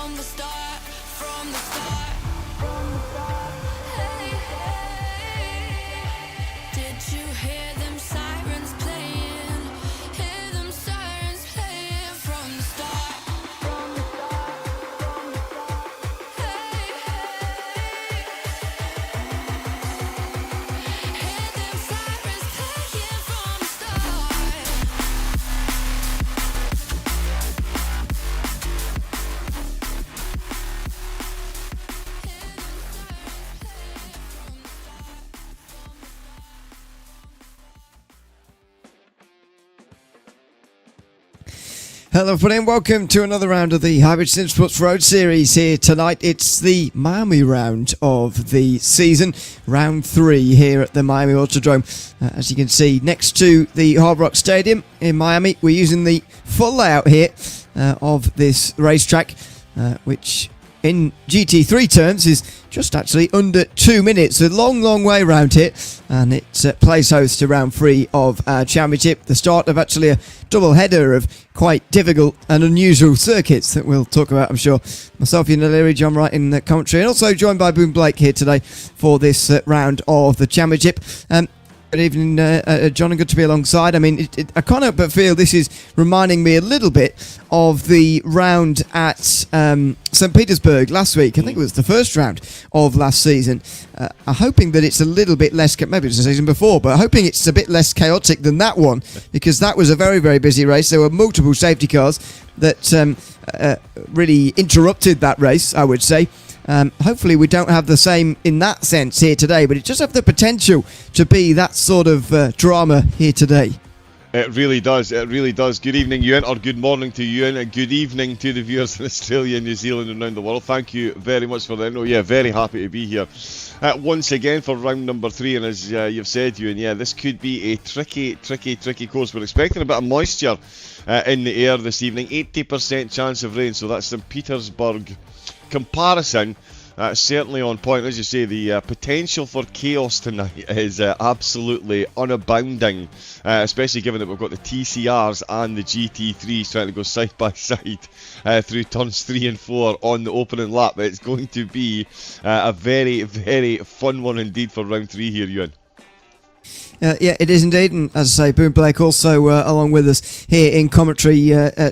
from the start, from the start, from the start. Hey, hey, did you hear them sirens playing? Hear them sirens playing from the start, from the start, from the start. Hey, hey, hear them sirens playing from the start. Hello everybody and welcome to another round of the Hybrid Simsport Road Series here tonight. It's the Miami round of the season, round 3 here at the Miami Autodrome. As you can see, next to the Hard Rock Stadium in Miami, we're using the full layout here of this racetrack, which in GT3 terms is just actually under 2 minutes. A long way round here, and it plays host to round 3 of our championship, the start of actually a double header of quite difficult and unusual circuits that we'll talk about, I'm sure. Myself, Ewan O'Leary, John Wright in the commentary, and also joined by Boone Blake here today for this round of the championship. Good evening, John, and good to be alongside. I mean, I can't help but feel this is reminding me a little bit of the round at St. Petersburg last week. I think it was the first round of last season. I'm hoping that it's a little bit less, maybe it's the season before, but hoping it's a bit less chaotic than that one, because that was a very busy race. There were multiple safety cars that really interrupted that race, I would say. Hopefully we don't have the same in that sense here today, but it does have the potential to be that sort of drama here today. It really does. It really does. Good evening, Ewan, or good morning to Ewan, and good evening to the viewers in Australia, New Zealand, and around the world. Thank you very much for that. No, yeah, very happy to be here once again for round number 3. And as you've said, Ewan, yeah, this could be a tricky course. We're expecting a bit of moisture in the air this evening. 80% chance of rain, so that's St. Petersburg comparison. Certainly on point. As you say, the potential for chaos tonight is absolutely unabounding, especially given that we've got the TCRs and the GT3s trying to go side by side through turns 3 and 4 on the opening lap. It's going to be a very fun one indeed for round 3 here, Ewan. Yeah, it is indeed, and as I say, Boone Blake also along with us here in commentary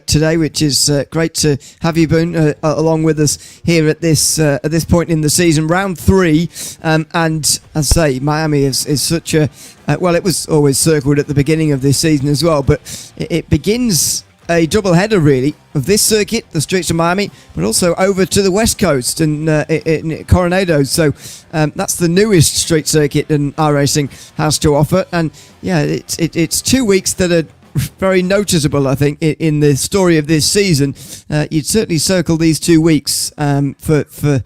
today, which is great to have you, Boone, along with us here at this point in the season, round 3. And as I say, Miami is such a well, it was always circled at the beginning of this season as well, but it begins a double header really of this circuit, the streets of Miami, but also over to the west coast and in Coronado. So that's the newest street circuit and iRacing has to offer. And yeah, it's 2 weeks that are very noticeable, I think, in the story of this season. You'd certainly circle these 2 weeks for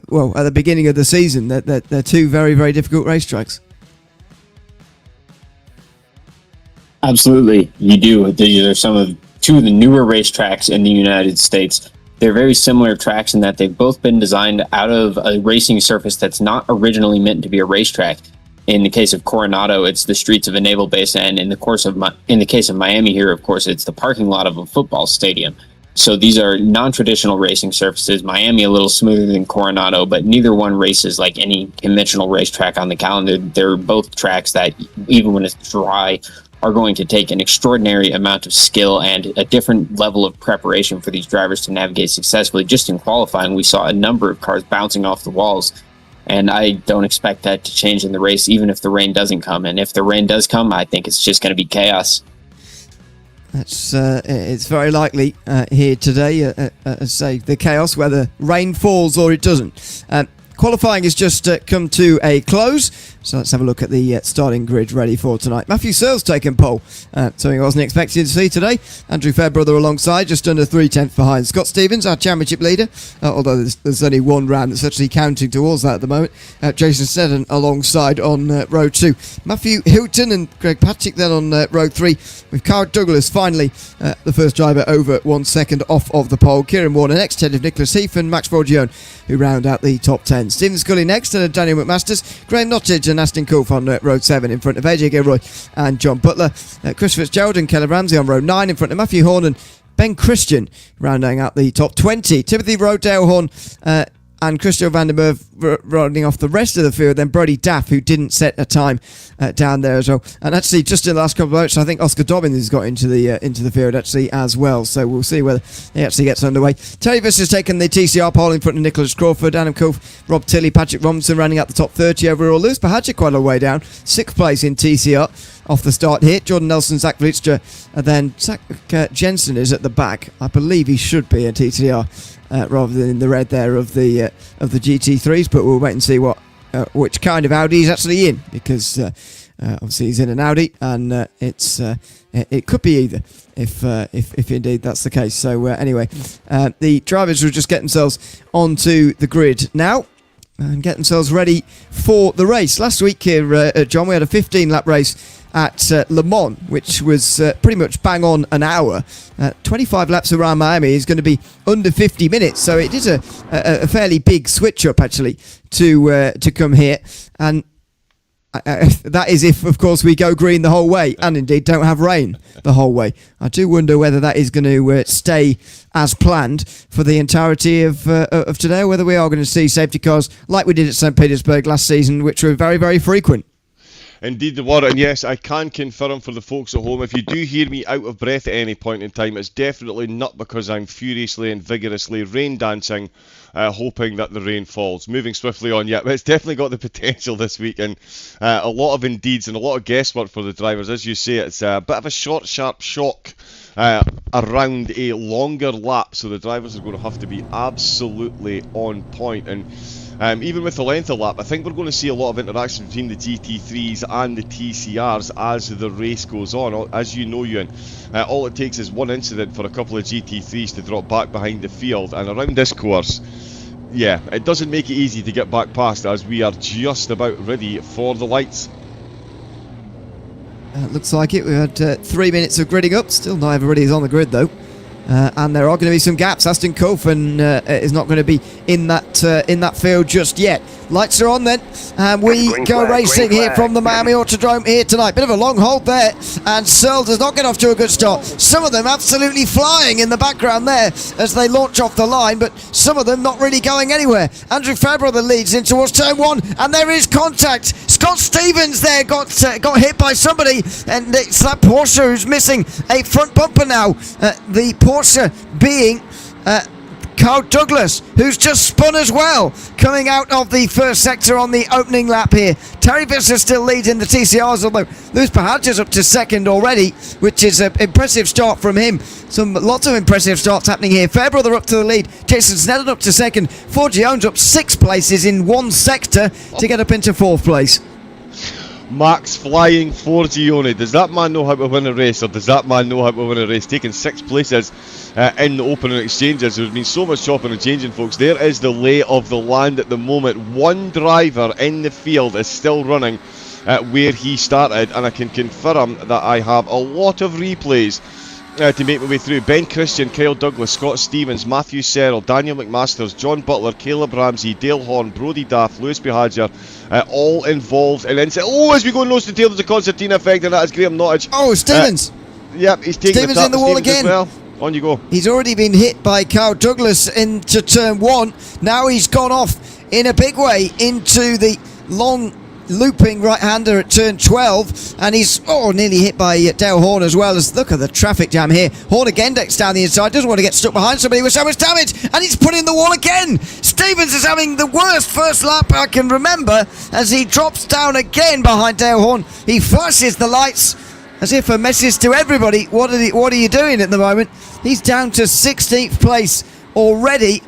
well, at the beginning of the season. They're 2 very difficult racetracks. Absolutely, you do. These are 2 of the newer racetracks in the United States. They're very similar tracks in that they've both been designed out of a racing surface that's not originally meant to be a racetrack. In the case of Coronado, it's the streets of a naval base, and in the case of Miami here, of course, it's the parking lot of a football stadium. So these are non-traditional racing surfaces. Miami a little smoother than Coronado, but neither one races like any conventional racetrack on the calendar. They're both tracks that, even when it's dry, are going to take an extraordinary amount of skill and a different level of preparation for these drivers to navigate successfully. Just in qualifying, we saw a number of cars bouncing off the walls, and I don't expect that to change in the race, even if the rain doesn't come. And if the rain does come, I think it's just going to be chaos. It's very likely here today, say the chaos, whether rain falls or it doesn't. Qualifying has just come to a close, so let's have a look at the starting grid ready for tonight. Matthew Searle's taken pole, something I wasn't expecting to see today. Andrew Fairbrother alongside, just under 3/10 behind. Scott Stevens, our championship leader, although there's only one round that's actually counting towards that at the moment. Jason Seddon alongside on row 2. Matthew Hilton and Greg Patrick then on row 3, with Carl Douglas finally the first driver over 1 second off of the pole. Kieran Warner next, ahead of Nicholas Heath and Max Forgione, who round out the top 10. Stephen Scully next, and Daniel McMasters, Graham Nottage and Aston Coulth on row 7 in front of AJ Gilroy and John Butler. Chris Fitzgerald and Caleb Ramsey on row 9 in front of Matthew Horn and Ben Christian rounding out the top 20. Timothy Rodale Horn and Christian van der Merwe running off the rest of the field. Then Brody Daff, who didn't set a time down there as well. And actually, just in the last couple of minutes, I think Oscar Dobbins has got into the field actually as well. So we'll see whether he actually gets underway. Terry Viss has taken the TCR pole in front of Nicholas Crawford, Adam Cove, Rob Tilley, Patrick Robinson rounding out the top 30 overall. Lewis Pahadzic quite a way down, 6th place in TCR off the start here. Jordan Nelson, Zach Vlietstra, and then Zach Jensen is at the back. I believe he should be a TCR. Rather than in the red there of the GT3s, but we'll wait and see which kind of Audi he's actually in, because obviously he's in an Audi, and it could be either if indeed that's the case. So anyway, the drivers will just get themselves onto the grid now and get themselves ready for the race. Last week here, John, we had a 15-lap race at Le Mans, which was pretty much bang on an hour. 25 laps around Miami is going to be under 50 minutes, so it is a fairly big switch up actually to come here, and that is if, of course, we go green the whole way and indeed don't have rain the whole way. I do wonder whether that is going to stay as planned for the entirety of today, or whether we are going to see safety cars like we did at St. Petersburg last season, which were very, very frequent. Indeed they were, and yes, I can confirm for the folks at home, if you do hear me out of breath at any point in time, it's definitely not because I'm furiously and vigorously rain dancing, hoping that the rain falls. Moving swiftly on, yeah, but it's definitely got the potential this week, and a lot of indeeds and a lot of guesswork for the drivers. As you say, it's a bit of a short, sharp shock around a longer lap, so the drivers are going to have to be absolutely on point, and even with the length of lap, I think we're going to see a lot of interaction between the GT3s and the TCRs as the race goes on. As you know, Ewan, all it takes is one incident for a couple of GT3s to drop back behind the field, and around this course, yeah, it doesn't make it easy to get back past, as we are just about ready for the lights. Looks like it. We had 3 minutes of gridding up. Still not everybody's on the grid though. And there are going to be some gaps. Aston Cofen is not going to be in that field just yet. Lights are on then, and we go racing here from the Miami Autodrome here tonight. Bit of a long hold there, and Searle does not get off to a good start. Some of them absolutely flying in the background there as they launch off the line, but some of them not really going anywhere. Andrew Fairbrother leads in towards turn 1, and there is contact. Scott Stevens there got hit by somebody, and it's that Porsche who's missing a front bumper now. The Porsche being Carl Douglas, who's just spun as well, coming out of the first sector on the opening lap here. Terry Visser still leads in the TCRs, although Lewis Pahadzic up to second already, which is an impressive start from him. Lots of impressive starts happening here. Fairbrother up to the lead, Jason Snedden up to second, Forgy Owens up 6 places in one sector to get up into 4th place. Max Flying Forgione. Does that man know how to win a race, or does that man know how to win a race? Taking 6 places in the opening exchanges. There's been so much chopping and changing, folks. There is the lay of the land at the moment. One driver in the field is still running where he started, and I can confirm that I have a lot of replays to make my way through. Ben Christian, Kyle Douglas, Scott Stevens, Matthew Searle, Daniel McMasters, John Butler, Caleb Ramsey, Dale Horn, Brody Daff, Lewis Pahadzic, all involved in incident. Oh, as we go nose to tail, there's a concertina effect, and that is Graham Nottage. Oh, Stevens. Yep, he's taking Stevens in the wall again. Well. On you go. He's already been hit by Carl Douglas into turn 1. Now he's gone off in a big way into the long looping right-hander at turn 12, and he's nearly hit by Dale Horn as well. As look at the traffic jam here. Horn again decks down the inside, doesn't want to get stuck behind somebody with so much damage, and he's put in the wall again. Stevens is having the worst first lap I can remember as he drops down again behind Dale Horn. He flashes the lights as if a message to everybody. What are you doing at the moment? He's down to 16th place already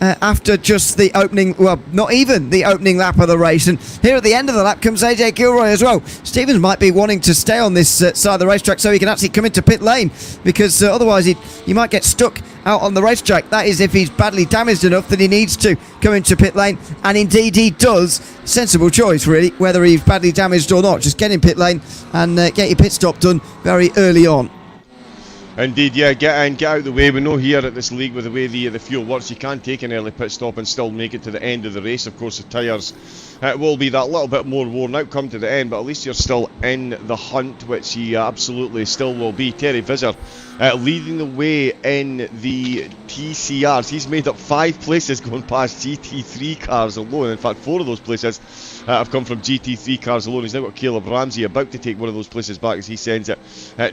after just the opening, well, not even the opening lap of the race. And here at the end of the lap comes AJ Gilroy as well. Stevens might be wanting to stay on this side of the racetrack so he can actually come into pit lane, because otherwise he might get stuck out on the racetrack. That is if he's badly damaged enough that he needs to come into pit lane, and indeed he does. Sensible choice really, whether he's badly damaged or not. Just get in pit lane and get your pit stop done very early on. Indeed, yeah, get in, get out of the way. We know here at this league with the way the fuel works, you can take an early pit stop and still make it to the end of the race. Of course, the tyres It will be that little bit more worn out come to the end, but at least you're still in the hunt, which he absolutely still will be. Terry Vizzer leading the way in the TCRs. He's made up 5 places going past GT3 cars alone. In fact, 4 of those places have come from GT3 cars alone. He's now got Caleb Ramsey about to take one of those places back as he sends it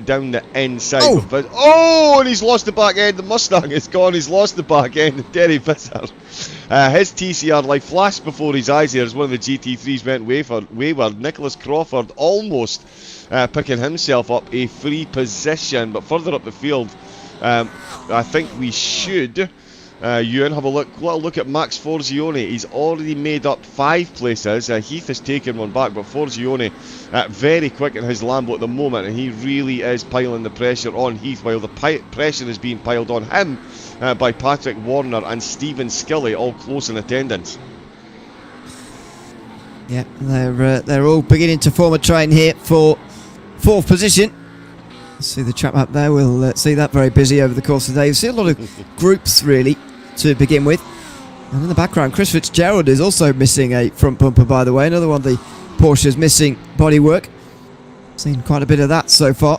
down the inside. Oh, and he's lost the back end. The Mustang is gone. He's lost the back end. Terry Vizzer. His TCR light flashed before his eyes here as one of the GT3s went wayward. Nicholas Crawford almost picking himself up a free position, but further up the field, I think we should, Ewan, have a little look at Max Forgione. He's already made up 5 places. Heath has taken one back, but Forgione very quick in his Lambo at the moment, and he really is piling the pressure on Heath, while the pressure is being piled on him by Patrick Warner and Stephen Skilly, all close in attendance. Yeah, they're all beginning to form a train here for 4th position. See the trap up there, we'll see that very busy over the course of the day. You see a lot of groups really to begin with. And in the background, Chris Fitzgerald is also missing a front bumper, by the way. Another one of the Porsche's missing bodywork. Seen quite a bit of that so far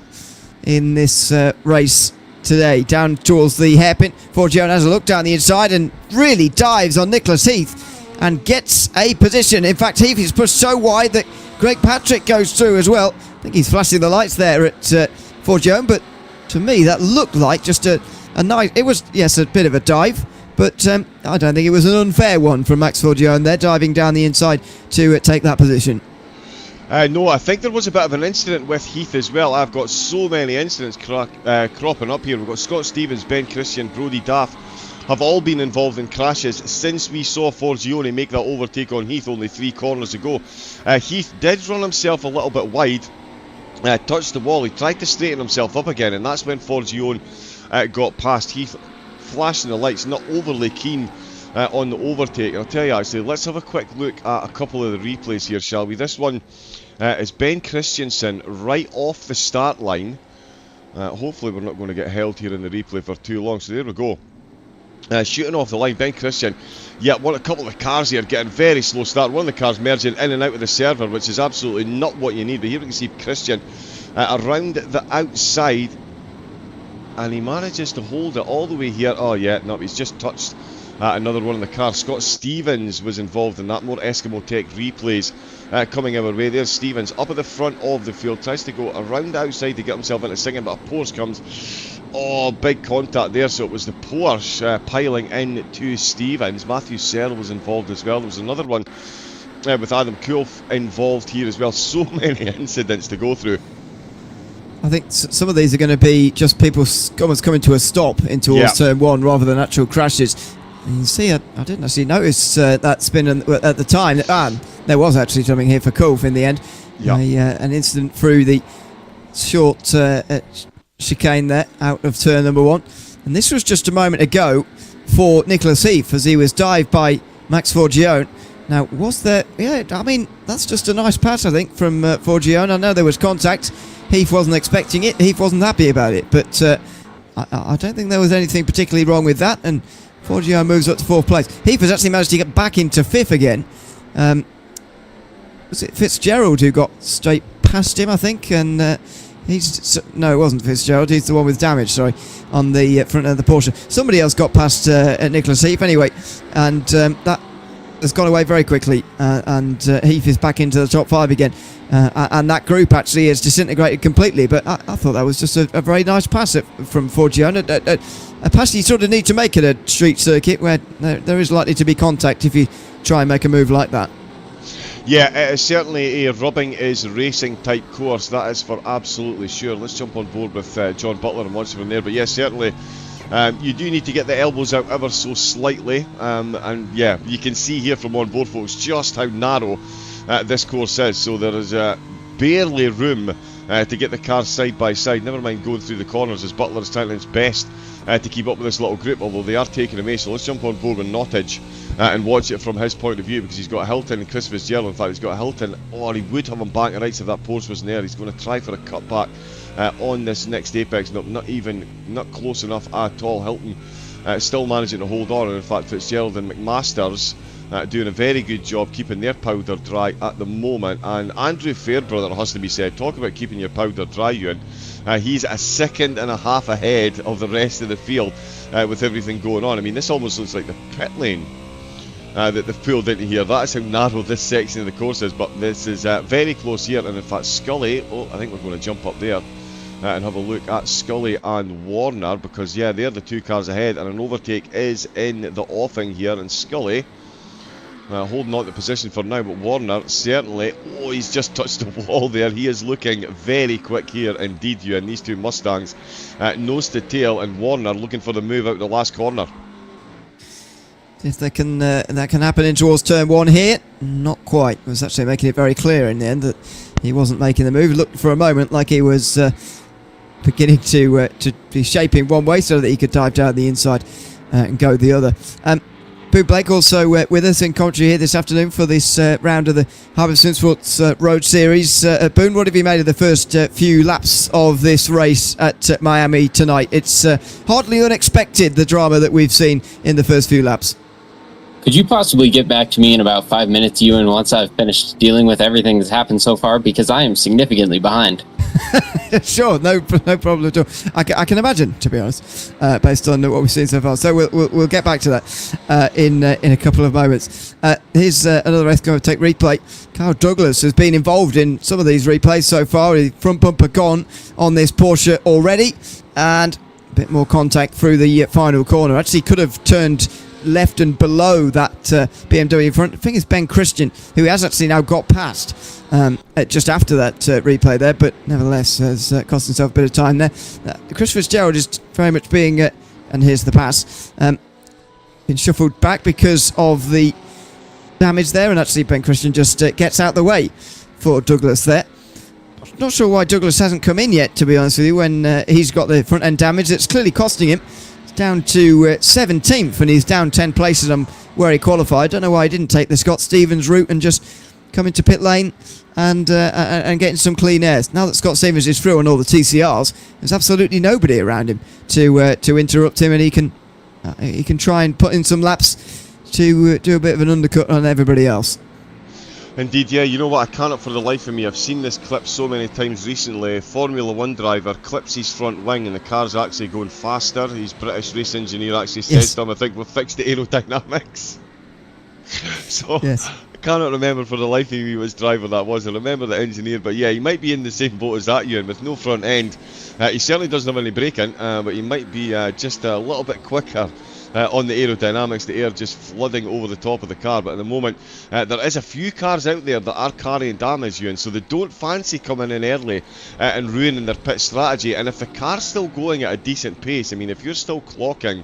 in this race today. Down towards the hairpin, Forgione has a look down the inside and really dives on Nicholas Heath and gets a position. In fact, Heath is pushed so wide that Greg Patrick goes through as well. I think he's flashing the lights there at Forgione, but to me that looked like just a nice, it was, yes, a bit of a dive, but I don't think it was an unfair one from Max Forgione there, diving down the inside to take that position. No, I think there was a bit of an incident with Heath as well. I've got so many incidents cropping up here. We've got Scott Stevens, Ben Christian, Brodie Daff have all been involved in crashes since we saw Forgione make that overtake on Heath only 3 corners ago. Heath did run himself a little bit wide, touched the wall. He tried to straighten himself up again, and that's when Forgione got past Heath, flashing the lights, not overly keen on the overtake. I'll tell you actually, let's have a quick look at a couple of the replays here, shall we? This one is Ben Christensen right off the start line. Hopefully we're not going to get held here in the replay for too long, so there we go. Shooting off the line, Ben Christian. Yeah, a couple of the cars here getting very slow start. One of the cars merging in and out of the server, which is absolutely not what you need. But here we can see Christian around the outside, and he manages to hold it all the way here. Oh yeah, no, he's just touched another one in the car. Scott Stevens was involved in that. More Eskimo Tech replays coming our way. There's Stevens up at the front of the field, tries to go around the outside to get himself into singing, but a Porsche comes. Oh, big contact there, so it was the Porsche piling in to Stevens. Matthew Searle was involved as well. There was another one with Adam Kulf involved here as well. So many incidents to go through. I think some of these are going to be just people almost coming to a stop in towards turn 1 rather than actual crashes. And you see, I didn't actually notice that spin at the time. There was actually something here for Kulf in the end. An incident through the short chicane there out of turn number 1, and this was just a moment ago for Nicholas Heath as he was dived by Max Forgione. Now, was there, I mean, that's just a nice pass, I think, from Forgione. I know there was contact. Heath wasn't expecting it. Heath wasn't happy about it, but I don't think there was anything particularly wrong with that, and Forgione moves up to 4th place. Heath has actually managed to get back into 5th again. Was it Fitzgerald who got straight past him, I think, and no, it wasn't Fitzgerald. He's the one with damage, sorry, on the front of the Porsche. Somebody else got past Nicholas Heath anyway, and that has gone away very quickly, and Heath is back into the top 5 again, and that group actually is disintegrated completely. But I thought that was just a very nice pass from Forgione, a pass you sort of need to make at a street circuit where there is likely to be contact if you try and make a move like that. Yeah, it is certainly a rubbing is racing type course, that is for absolutely sure. Let's jump on board with John Butler and watch from there. But yes, certainly you do need to get the elbows out ever so slightly, and yeah, you can see here from on board, folks, just how narrow this course is. So there is barely room to get the cars side by side, never mind going through the corners, as Butler is trying his best to keep up with this little group, although they are taking away. So let's jump on board with Nottage and watch it from his point of view, because he's got a Hilton and Chris Fitzgerald. In fact, he's got a Hilton, he would have him back at rights if that Porsche wasn't there. He's going to try for a cutback on this next apex. Not close enough at all. Hilton still managing to hold on, and in fact Fitzgerald and McMasters doing a very good job keeping their powder dry at the moment. And Andrew Fairbrother, has to be said, talk about keeping your powder dry, Ewan. He's a second and a half ahead of the rest of the field with everything going on. I mean, this almost looks like the pit lane that they've pulled into here. That's how narrow this section of the course is, but this is very close here. And in fact, Scully, I think we're going to jump up there and have a look at Scully and Warner, because yeah, they're the 2 cars ahead, and an overtake is in the offing here, and Scully holding on to position for now, but Warner certainly, he's just touched the wall there. He is looking very quick here indeed, you, and these 2 Mustangs nose to tail, and Warner looking for the move out the last corner. If they can, that can happen in towards turn 1 here. Not quite. It was actually making it very clear in the end that he wasn't making the move. It looked for a moment like he was beginning to be shaping one way so that he could dive down the inside and go the other. Boone Blake also with us in commentary here this afternoon for this round of the Harbour Simsport Road Series. Boone, what have you made of the first few laps of this race at Miami tonight? It's hardly unexpected, the drama that we've seen in the first few laps. Could you possibly get back to me in about 5 minutes, Ewan, once I've finished dealing with everything that's happened so far? Because I am significantly behind. Sure, no problem at all. I can imagine, to be honest, based on what we've seen so far. So we'll get back to that in a couple of moments. Here's another race going to take replay. Kyle Douglas has been involved in some of these replays so far. His front bumper gone on this Porsche already, and a bit more contact through the final corner. Actually, could have turned left and below that BMW in front. I think it's Ben Christian, who has actually now got past just after that replay there, but nevertheless has cost himself a bit of time there. Chris Fitzgerald is very much being, and here's the pass, been shuffled back because of the damage there, and actually Ben Christian just gets out the way for Douglas there. Not sure why Douglas hasn't come in yet, to be honest with you, when he's got the front end damage. It's clearly costing him. Down to 17th, and he's down 10 places on where he qualified. Don't know why he didn't take the Scott Stevens route and just come into pit lane and getting some clean airs. Now that Scott Stevens is through on all the TCRs, there's absolutely nobody around him to interrupt him, and he can try and put in some laps to do a bit of an undercut on everybody else. Indeed, yeah, you know what, I cannot for the life of me. I've seen this clip so many times recently. Formula 1 driver clips his front wing and the car's actually going faster. His British race engineer actually says to him, I think we've fixed the aerodynamics. So, yes. I cannot remember for the life of me which driver that was. I remember the engineer, but yeah, he might be in the same boat as that, Ewan, with no front end. He certainly doesn't have any braking, but he might be just a little bit quicker on the aerodynamics, the air just flooding over the top of the car. But at the moment, there is a few cars out there that are carrying damage, Ewan, so they don't fancy coming in early and ruining their pit strategy. And if the car's still going at a decent pace, I mean, if you're still clocking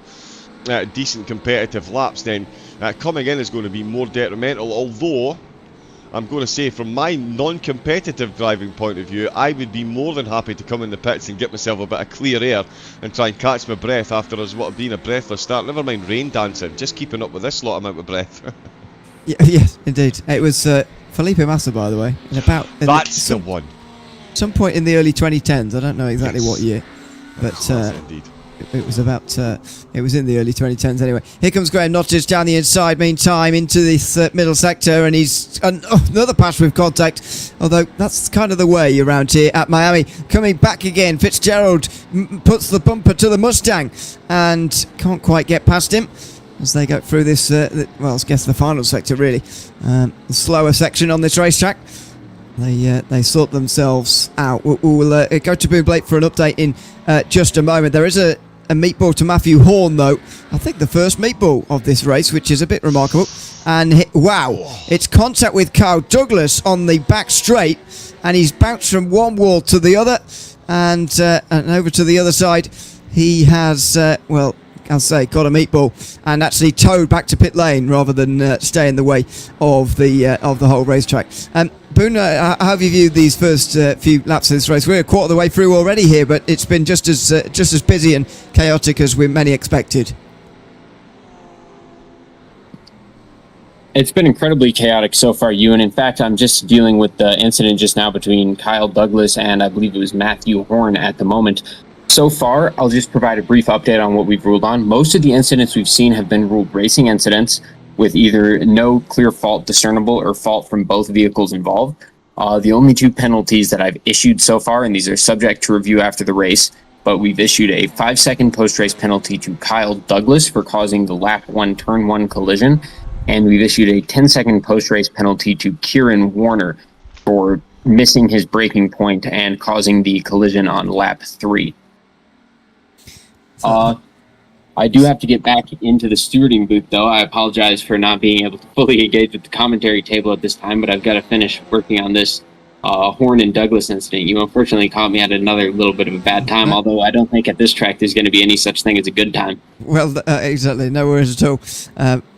decent competitive laps, then coming in is going to be more detrimental. Although I'm going to say, from my non-competitive driving point of view, I would be more than happy to come in the pits and get myself a bit of clear air and try and catch my breath after what have been a breathless start. Never mind rain dancing, just keeping up with this lot amount of breath. Yes, indeed. It was Felipe Massa, by the way. That's the one. Some point in the early 2010s. I don't know exactly what year, but indeed. It was about. It was in the early 2010s anyway. Here comes Graham Nottage down the inside. Meantime, into this middle sector, and he's another pass with contact. Although that's kind of the way around here at Miami. Coming back again, Fitzgerald puts the bumper to the Mustang and can't quite get past him as they go through this. Well, I guess the final sector really, the slower section on this racetrack. They sort themselves out. We'll go to Boone Blake for an update in just a moment. There is a meatball to Matthew Horn, though. I think the first meatball of this race, which is a bit remarkable. And wow, it's contact with Kyle Douglas on the back straight, and he's bounced from one wall to the other and over to the other side. He has, well, I'll say, got a meatball and actually towed back to pit lane rather than stay in the way of the whole racetrack. Boone, how have you viewed these first few laps of this race? We're a quarter of the way through already here, but it's been just as busy and chaotic as many expected. It's been incredibly chaotic so far, Ewan. In fact, I'm just dealing with the incident just now between Kyle Douglas and I believe it was Matthew Horn at the moment. So far, I'll just provide a brief update on what we've ruled on. Most of the incidents we've seen have been ruled racing incidents. with either no clear fault discernible or fault from both vehicles involved. The only 2 penalties that I've issued so far, and these are subject to review after the race, but we've issued a 5-second post-race penalty to Kyle Douglas for causing the lap 1 turn 1 collision, and we've issued a 10-second post-race penalty to Kieran Warner for missing his braking point and causing the collision on lap 3. I do have to get back into the stewarding booth, though. I apologize for not being able to fully engage with the commentary table at this time, but I've got to finish working on this Horn and Douglas incident. You unfortunately caught me at another little bit of a bad time, although I don't think at this track there's going to be any such thing as a good time. Well, exactly, no worries at all.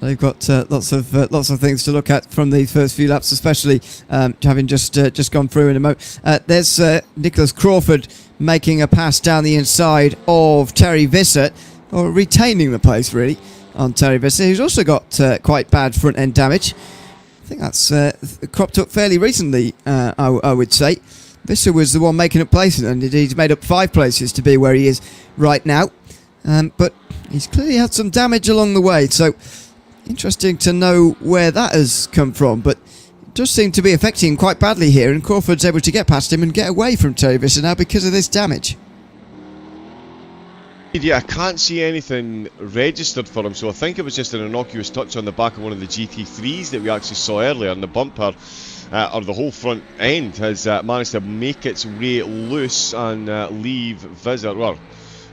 They've got lots of things to look at from the first few laps, especially having just gone through in a moment. There's Nicholas Crawford making a pass down the inside of Terry Vissett, or retaining the place really on Terry Vissett, who's also got quite bad front end damage. I think that's cropped up fairly recently, I would say. Visser was the one making up places, and he's made up 5 places to be where he is right now. But he's clearly had some damage along the way, so interesting to know where that has come from. But it does seem to be affecting him quite badly here, and Crawford's able to get past him and get away from Terry Visser now because of this damage. Yeah, I can't see anything registered for him, so I think it was just an innocuous touch on the back of one of the GT3s that we actually saw earlier, and the bumper, or the whole front end, has managed to make its way loose and leave Visser, well,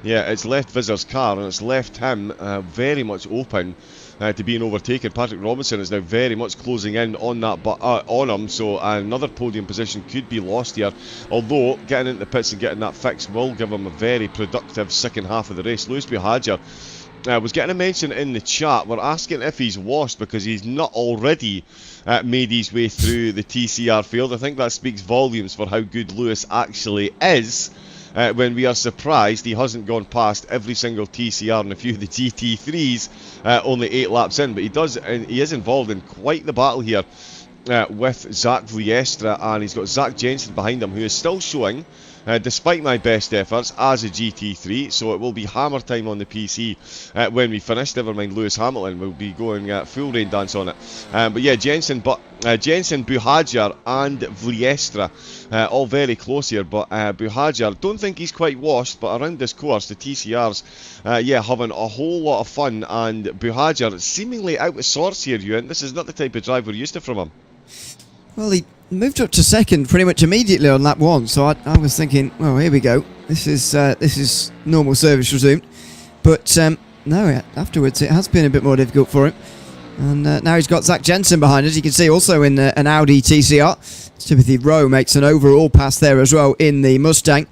yeah, it's left Visser's car, and it's left him very much open to being overtaken. Patrick Robinson is now very much closing in on that, on him, so another podium position could be lost here. Although getting into the pits and getting that fix will give him a very productive second half of the race. Lewis Buhagiar was getting a mention in the chat. We're asking if he's washed because he's not already made his way through the TCR field. I think that speaks volumes for how good Lewis actually is. When we are surprised he hasn't gone past every single TCR and a few of the GT3s only 8 laps in, but he is involved in quite the battle here with Zach Vliestra, and he's got Zach Jensen behind him, who is still showing, despite my best efforts, as a GT3, so it will be hammer time on the PC when we finish. Never mind Lewis Hamilton, we'll be going full rain dance on it. But yeah, Jensen, Buhagiar and Vliestra, all very close here, but Buhagiar, don't think he's quite washed, but around this course, the TCRs, yeah, having a whole lot of fun, and Buhagiar seemingly out of sorts here, Ewan. This is not the type of drive we're used to from him. Well, he moved up to second pretty much immediately on lap 1, so I was thinking, well, here we go. This is normal service resumed. But no, afterwards it has been a bit more difficult for him. And now he's got Zach Jensen behind us. You can see also in an Audi TCR. Timothy Rowe makes an overall pass there as well in the Mustang.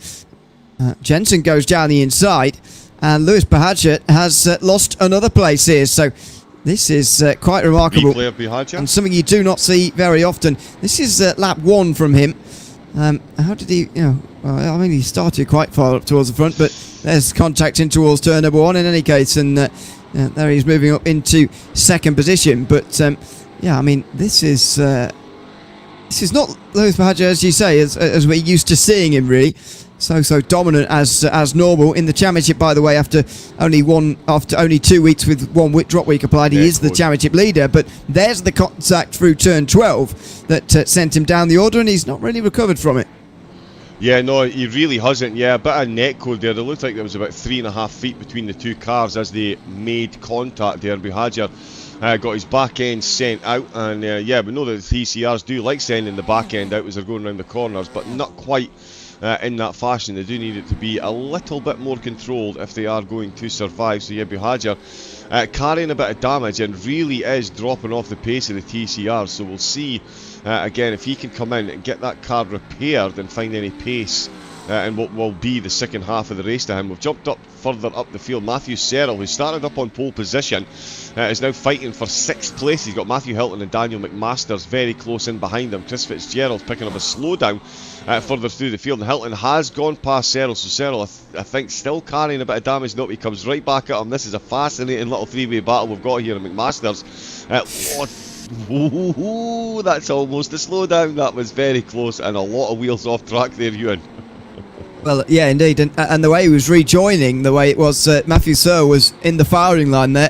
Jensen goes down the inside, and Lewis Buhagiar has lost another place here. So this is quite remarkable, and something you do not see very often. This is lap 1 from him. How did he, well, I mean, he started quite far up towards the front, but there's contact in towards turn number 1 in any case, and there he's moving up into second position. But yeah, I mean, this is not Lewis Buhagiar, as you say, as we're used to seeing him, really. So dominant as normal in the championship. By the way, after only 2 weeks with 1 drop week applied, he is the championship leader. But there's the contact through turn 12 that sent him down the order, and he's not really recovered from it. Yeah, no, he really hasn't. Yeah, a bit of net code there. It looked like there was about 3.5 feet between the 2 cars as they made contact there. Buhagiar got his back end sent out, and yeah, we know that the TCRs do like sending the back end out as they're going around the corners, but not quite in that fashion. They do need it to be a little bit more controlled if they are going to survive. So yeah, Buhagiar carrying a bit of damage and really is dropping off the pace of the TCR. So we'll see again if he can come in and get that car repaired and find any pace in what will be the second half of the race to him. We've jumped up further up the field. Matthew Searle, who started up on pole position, is now fighting for 6th place. He's got Matthew Hilton and Daniel McMasters very close in behind him. Chris Fitzgerald picking up a slowdown further through the field, and Hilton has gone past Searle, so Searle I think still carrying a bit of damage. Nope, he comes right back at him. This is a fascinating little 3-way battle we've got here in McMasters. That's almost a slowdown. That was very close, and a lot of wheels off track there, Ewan. Well, yeah, indeed, and the way he was rejoining, the way it was, Matthew Searle was in the firing line there.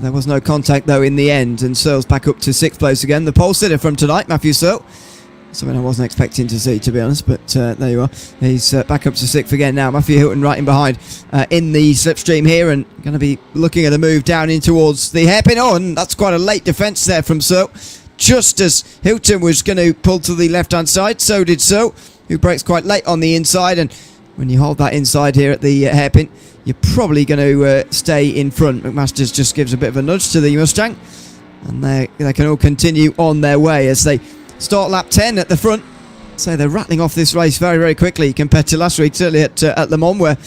There was no contact though in the end, and Searle's back up to 6th place again. The pole sitter from tonight, Matthew Searle. Something I wasn't expecting to see, to be honest, but there you are. He's back up to 6th again now. Matthew Hilton right in behind in the slipstream here, and going to be looking at a move down in towards the hairpin. Oh, and that's quite a late defence there from Searle. Just as Hilton was going to pull to the left-hand side, so did Searle, who brakes quite late on the inside. And when you hold that inside here at the hairpin, you're probably going to stay in front. McMasters just gives a bit of a nudge to the Mustang, and they can all continue on their way as they start lap 10 at the front. So they're rattling off this race very, very quickly compared to last week, certainly at Le Mans, where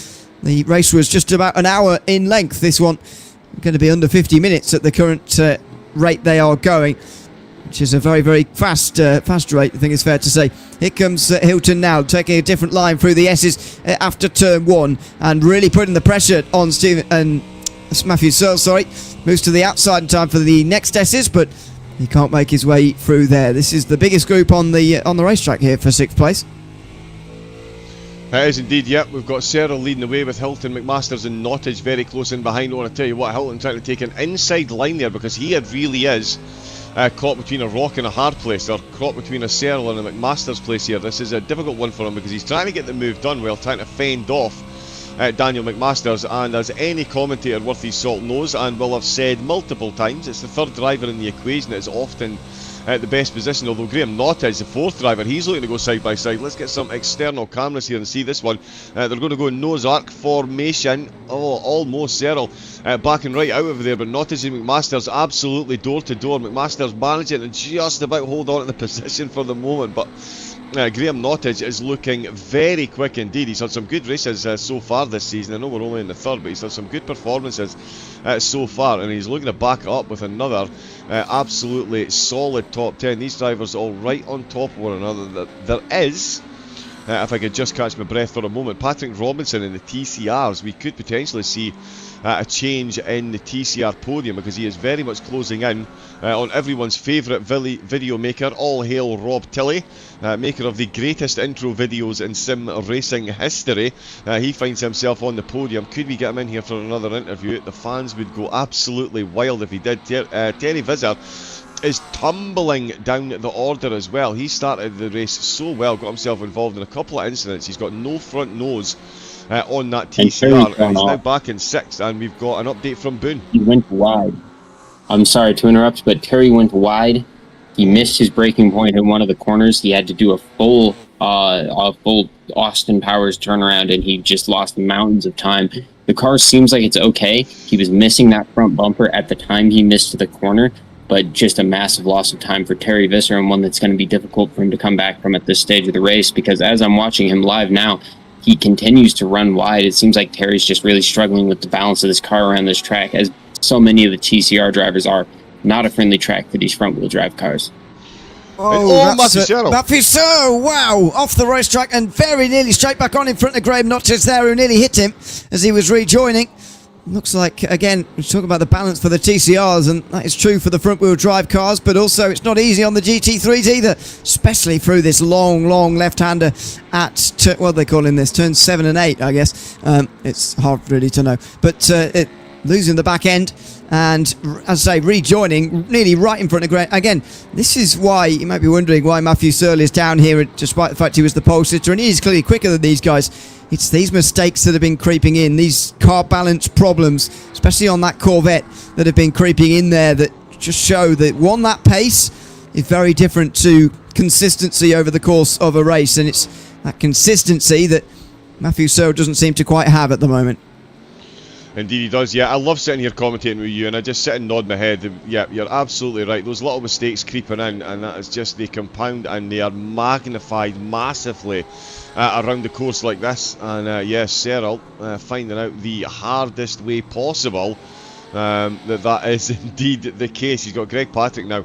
the race was just about an hour in length. This one going to be under 50 minutes at the current rate they are going, which is a very, very fast rate, I think it's fair to say. Here comes Hilton now, taking a different line through the S's after turn 1, and really putting the pressure on Matthew Searle, moves to the outside in time for the next S's, but he can't make his way through there. This is the biggest group on the racetrack here for 6th place. It is indeed, yep. We've got Searle leading the way with Hilton, McMasters and Nottage very close in behind. I want to tell you what, Hilton trying to take an inside line there, because he really is caught between a rock and a hard place, or caught between a Searle and a McMasters place here. This is a difficult one for him, because he's trying to get the move done while trying to fend off Daniel McMasters, and as any commentator worth his salt knows and will have said multiple times, it's the third driver in the equation that is often the best position, although Graham Nottage, the 4th driver, he's looking to go side by side. Let's get some external cameras here and see this one. They're going to go in nose arc formation. Oh, almost Searle backing right out of there, but Nottage and McMasters absolutely door to door. McMasters managing to just about hold on to the position for the moment, but Graham Nottage is looking very quick indeed. He's had some good races so far this season. I know we're only in the 3rd, but he's had some good performances so far, and he's looking to back it up with another absolutely solid top 10. These drivers all right on top of one another. There is, if I could just catch my breath for a moment, Patrick Robinson in the TCRs. We could potentially see a change in the TCR podium, because he is very much closing in on everyone's favourite video maker. All hail Rob Tilley, maker of the greatest intro videos in sim racing history. He finds himself on the podium. Could we get him in here for another interview? The fans would go absolutely wild if he did. Terry Visser is tumbling down the order as well. He started the race so well, got himself involved in a couple of incidents. He's got no front nose on that TCR, and he's now back in 6th, and we've got an update from Boone. He went wide. I'm sorry to interrupt, but Terry went wide. He missed his braking point in one of the corners. He had to do a full Austin Powers turnaround, and he just lost mountains of time. The car seems like it's okay. He was missing that front bumper at the time he missed the corner, but just a massive loss of time for Terry Visser, and one that's going to be difficult for him to come back from at this stage of the race, because as I'm watching him live now, he continues to run wide. It seems like Terry's just really struggling with the balance of this car around this track, as so many of the TCR drivers are. Not a friendly track for these front-wheel drive cars. Oh, Matthew Searle, wow, off the racetrack and very nearly straight back on in front of Graham Nottage there, who nearly hit him as he was rejoining. Looks like, again, we're talking about the balance for the TCRs, and that is true for the front-wheel drive cars, but also it's not easy on the GT3s either, especially through this long left-hander at, what are they calling this, turns 7 and 8, I guess. It's hard really to know. But losing the back end, and as I say, rejoining nearly right in front of Graham. Again, this is why you might be wondering why Matthew Searle is down here, despite the fact he was the pole sitter, and he is clearly quicker than these guys. It's these mistakes that have been creeping in, these car balance problems, especially on that Corvette, that have been creeping in there, that just show that that pace is very different to consistency over the course of a race, and it's that consistency that Matthew Searle doesn't seem to quite have at the moment. Indeed he does, yeah. I love sitting here commentating with you, and I just sit and nod my head. Yeah, you're absolutely right. Those little mistakes creeping in, and that is just, they compound and they are magnified massively around the course like this. And yes, Searle finding out the hardest way possible that is indeed the case. He's got Greg Patrick now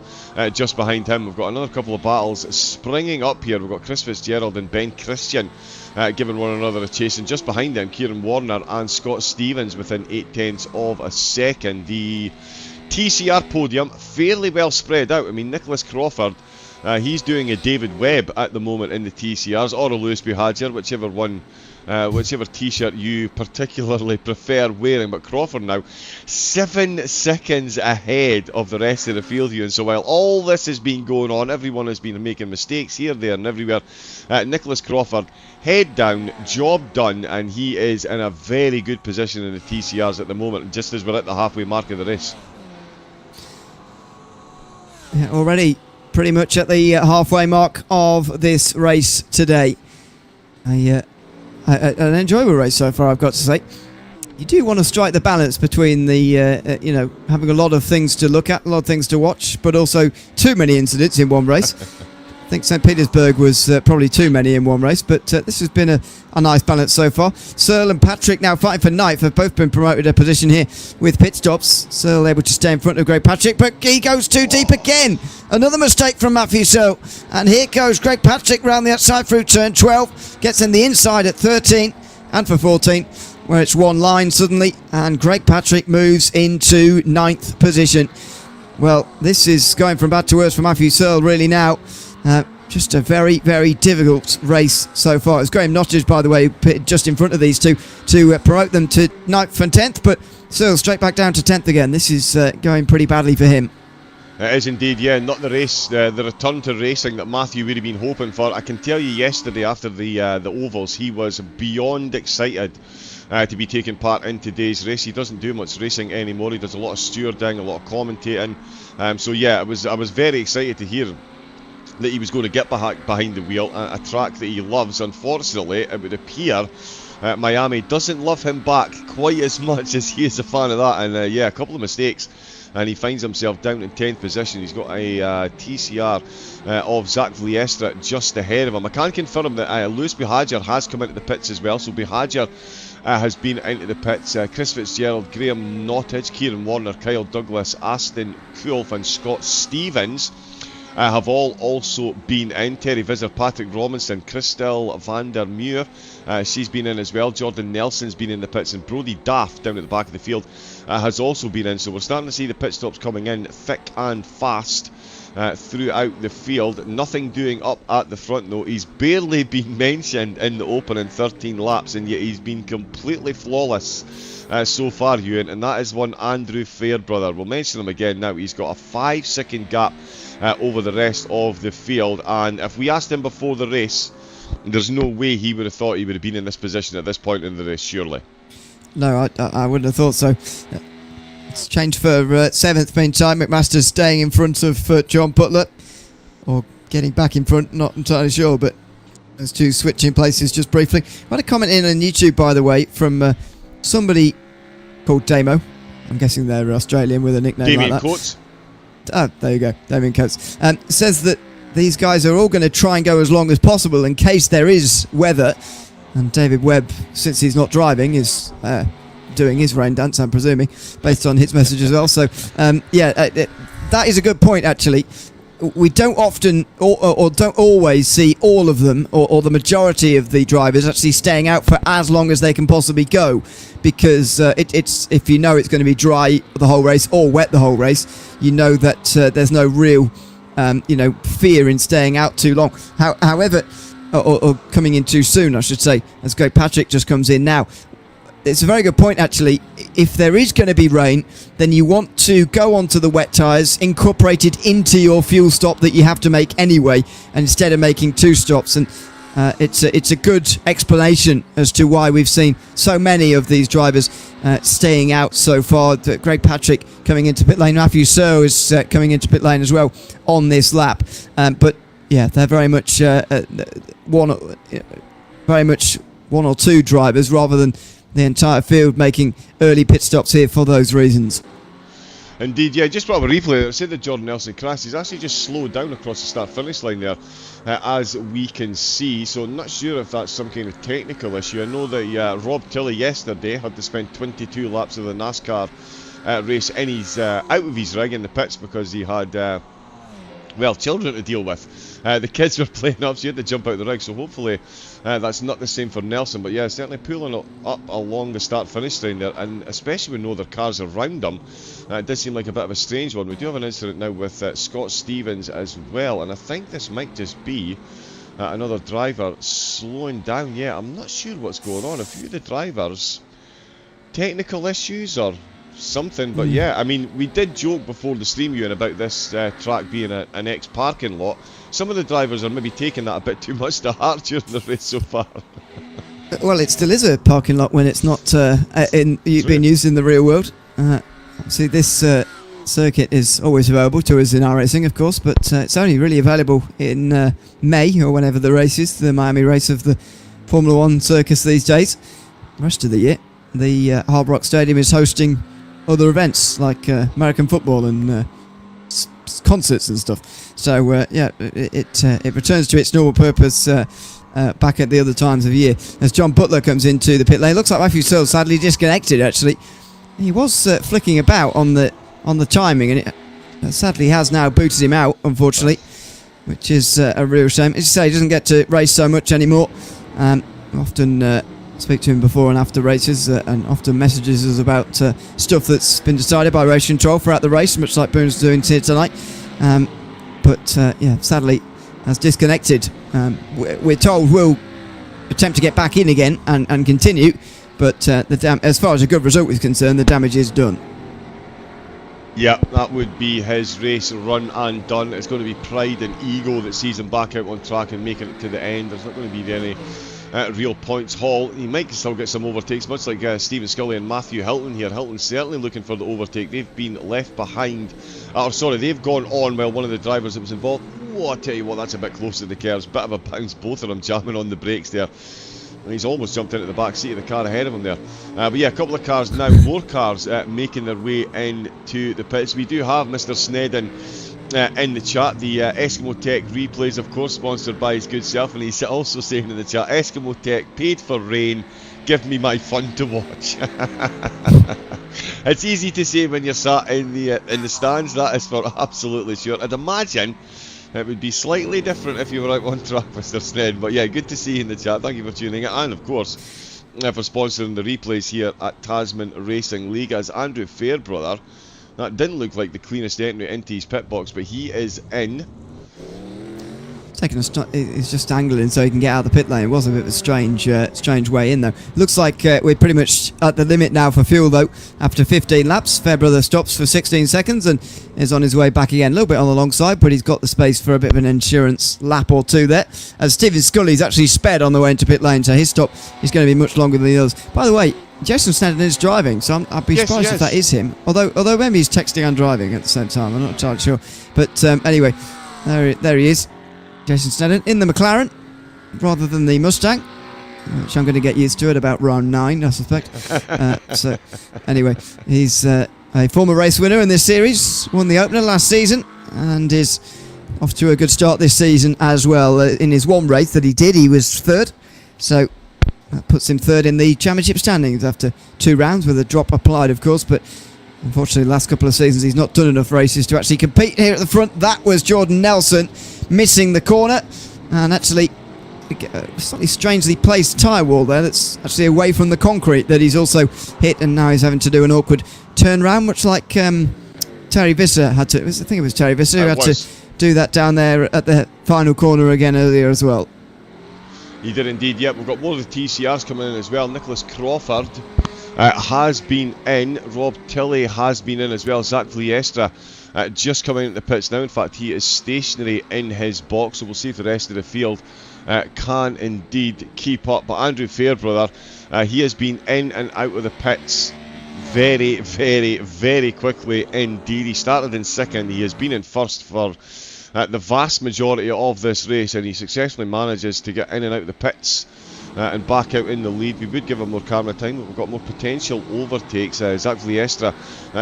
just behind him. We've got another couple of battles springing up here. We've got Chris Fitzgerald and Ben Christian giving one another a chase, and just behind them Kieran Warner and Scott Stevens within 0.8 of a second. The TCR podium fairly well spread out. I mean, Nicholas Crawford, he's doing a David Webb at the moment in the TCRs, or a Lewis Buhadjer, whichever one whichever t-shirt you particularly prefer wearing. But Crawford now 7 seconds ahead of the rest of the field, Ewan. So while all this has been going on, everyone has been making mistakes here, there and everywhere, Nicholas Crawford, head down, job done, and he is in a very good position in the TCRs at the moment, just as we're at the halfway mark of the race. Yeah, already pretty much at the halfway mark of this race today. An enjoyable race so far, I've got to say. You do want to strike the balance between the, having a lot of things to look at, a lot of things to watch, but also too many incidents in one race. I think St. Petersburg was probably too many in one race, but this has been a nice balance so far. Searle and Patrick now fighting for ninth have both been promoted a position here with pit stops. Searle able to stay in front of Greg Patrick, but he goes too deep again. Another mistake from Matthew Searle. And here goes Greg Patrick round the outside through turn 12. Gets in the inside at 13 and for 14, where it's one line suddenly. And Greg Patrick moves into ninth position. Well, this is going from bad to worse for Matthew Searle really now. Just a very, very difficult race so far. It's Graham Nottage, by the way, just in front of these two to promote them to 9th and 10th, but Searle straight back down to 10th again. This is going pretty badly for him. It is indeed, yeah, not the race, the return to racing that Matthew would have been hoping for. I can tell you yesterday after the ovals, he was beyond excited to be taking part in today's race. He doesn't do much racing anymore. He does a lot of stewarding, a lot of commentating. So yeah, I was very excited to hear that he was going to get behind the wheel, a track that he loves. Unfortunately, it would appear Miami doesn't love him back quite as much as he is a fan of that. And yeah, a couple of mistakes, and he finds himself down in 10th position. He's got a TCR of Zach Vliestra just ahead of him. I can confirm that Lewis Behager has come into the pits as well. So Behager has been into the pits. Chris Fitzgerald, Graham Nottage, Kieran Warner, Kyle Douglas, Aston Kulf and Scott Stevens have all also been in. Terry Visser, Patrick Robinson, Christelle van der Muur, she's been in as well. Jordan Nelson's been in the pits, and Brodie Daft down at the back of the field has also been in. So we're starting to see the pit stops coming in thick and fast throughout the field. Nothing doing up at the front though. He's barely been mentioned in the opening 13 laps, and yet he's been completely flawless so far, Ewan, and that is one Andrew Fairbrother. We'll mention him again now. He's got a 5-second gap over the rest of the field, and if we asked him before the race, there's no way he would have thought he would have been in this position at this point in the race, surely. No, I wouldn't have thought so. It's changed for 7th meantime. McMaster's staying in front of John Butler, or getting back in front, not entirely sure, but those two switching places just briefly. I had a comment in on YouTube, by the way, from somebody called Damo. I'm guessing they're Australian with a nickname Damien like that. Coates. Oh, there you go, Damien Coates. Says that these guys are all going to try and go as long as possible in case there is weather. And David Webb, since he's not driving, is doing his rain dance, I'm presuming, based on his message as well. So, that is a good point, actually. We don't often or don't always see all of them or the majority of the drivers actually staying out for as long as they can possibly go, because it's if you know it's going to be dry the whole race or wet the whole race, you know that there's no real fear in staying out too long. However, or coming in too soon, I should say, as Greg Patrick just comes in now. It's a very good point, actually. If there is going to be rain, then you want to go onto the wet tyres, incorporated into your fuel stop that you have to make anyway, and instead of making 2 stops. And it's a good explanation as to why we've seen so many of these drivers staying out so far. Greg Patrick coming into pit lane, Matthew Searle is coming into pit lane as well on this lap. But yeah, they're very much one or two drivers rather than the entire field making early pit stops here for those reasons. Indeed, yeah, just brought up a replay. I said that Jordan Nelson crashed. He's actually just slowed down across the start-finish line there, as we can see. So I'm not sure if that's some kind of technical issue. I know that Rob Tilley yesterday had to spend 22 laps of the NASCAR race in his, out of his rig in the pits because he had children to deal with. The kids were playing up, so he had to jump out of the rig. So hopefully that's not the same for Nelson. But yeah, certainly pulling it up along the start-finish line there, and especially when no other cars around him, it does seem like a bit of a strange one. We do have an incident now with Scott Stevens as well, and I think this might just be Another driver slowing down. Yeah, I'm not sure what's going on. A few of the drivers, technical issues or something. But yeah, I mean, we did joke before the stream, Ewan, about this track being an ex-parking lot. Some of the drivers are maybe taking that a bit too much to heart during the race so far. Well, it still is a parking lot when it's not being used in the real world. See, this circuit is always available to us in our racing, of course, but it's only really available in May or whenever the race is, the Miami race of the Formula One circus these days. The rest of the year, the Hard Rock Stadium is hosting other events like American football and concerts and stuff. So yeah, it returns to its normal purpose back at the other times of year. As John Butler comes into the pit lane, looks like Matthew Searle sadly disconnected. Actually, he was flicking about on the timing, and it sadly has now booted him out, unfortunately, which is a real shame. As you say, he doesn't get to race so much anymore. Often speak to him before and after races, and often messages us about stuff that's been decided by race control throughout the race, much like Boone's doing here tonight. But yeah, sadly has disconnected. We're told we'll attempt to get back in again and continue, but as far as a good result is concerned, the damage is done. Yeah, that would be his race run and done. It's going to be pride and ego that sees him back out on track and making it to the end. There's not going to be any real points haul. He might still get some overtakes, much like Stephen Scully and Matthew Hilton here. Hilton's certainly looking for the overtake. They've been left behind. They've gone on while one of the drivers that was involved. Oh, I tell you what, that's a bit close to the curves. Bit of a bounce, both of them jamming on the brakes there. And he's almost jumped into the back seat of the car ahead of him there. But yeah, a couple of cars now, more cars making their way into the pits. We do have Mr. Snedden in the chat. The Eskimo Tech replays, of course, sponsored by his good self, and he's also saying in the chat, Eskimo Tech paid for rain, give me my fun to watch. It's easy to say when you're sat in the stands, that is for absolutely sure. I'd imagine it would be slightly different if you were out on track, Mr. Sned. But yeah, good to see you in the chat. Thank you for tuning in, and of course for sponsoring the replays here at Tasman Racing League. As Andrew Fairbrother, that didn't look like the cleanest entry into his pit box, but he is in. He's just angling so he can get out of the pit lane. It was a bit of a strange way in though. Looks like we're pretty much at the limit now for fuel though. After 15 laps, Fairbrother stops for 16 seconds and is on his way back again. A little bit on the long side, but he's got the space for a bit of an insurance lap or two there. As Stephen Scully's actually sped on the way into pit lane, so his stop is going to be much longer than the others. By the way, Jason Snedden is driving, so I'd be surprised if that is him. Although maybe he's texting and driving at the same time. I'm not entirely sure. But anyway, there he is. Jason Snedden in the McLaren rather than the Mustang, which I'm going to get used to at about round 9, I suspect. So anyway, he's a former race winner in this series, won the opener last season and is off to a good start this season as well. In his one race that he did, he was third, so that puts him third in the championship standings after 2 rounds with a drop applied, of course, but unfortunately the last couple of seasons he's not done enough races to actually compete here at the front. That was Jordan Nelson missing the corner, and actually a slightly strangely placed tyre wall there that's actually away from the concrete that he's also hit, and now he's having to do an awkward turn round, much like Terry Visser had to. I think it was Terry Visser who had to do that down there at the final corner again earlier as well. He did indeed. Yep, we've got more of the TCRs coming in as well. Nicholas Crawford has been in. Rob Tilley has been in as well. Zach Vliestra just coming into the pits now. In fact, he is stationary in his box, so we'll see if the rest of the field can indeed keep up. But Andrew Fairbrother, he has been in and out of the pits very, very, very quickly indeed. He started in second. He has been in first for the vast majority of this race, and he successfully manages to get in and out of the pits and back out in the lead. We would give him more camera time, but we've got more potential overtakes. Zach Vliestra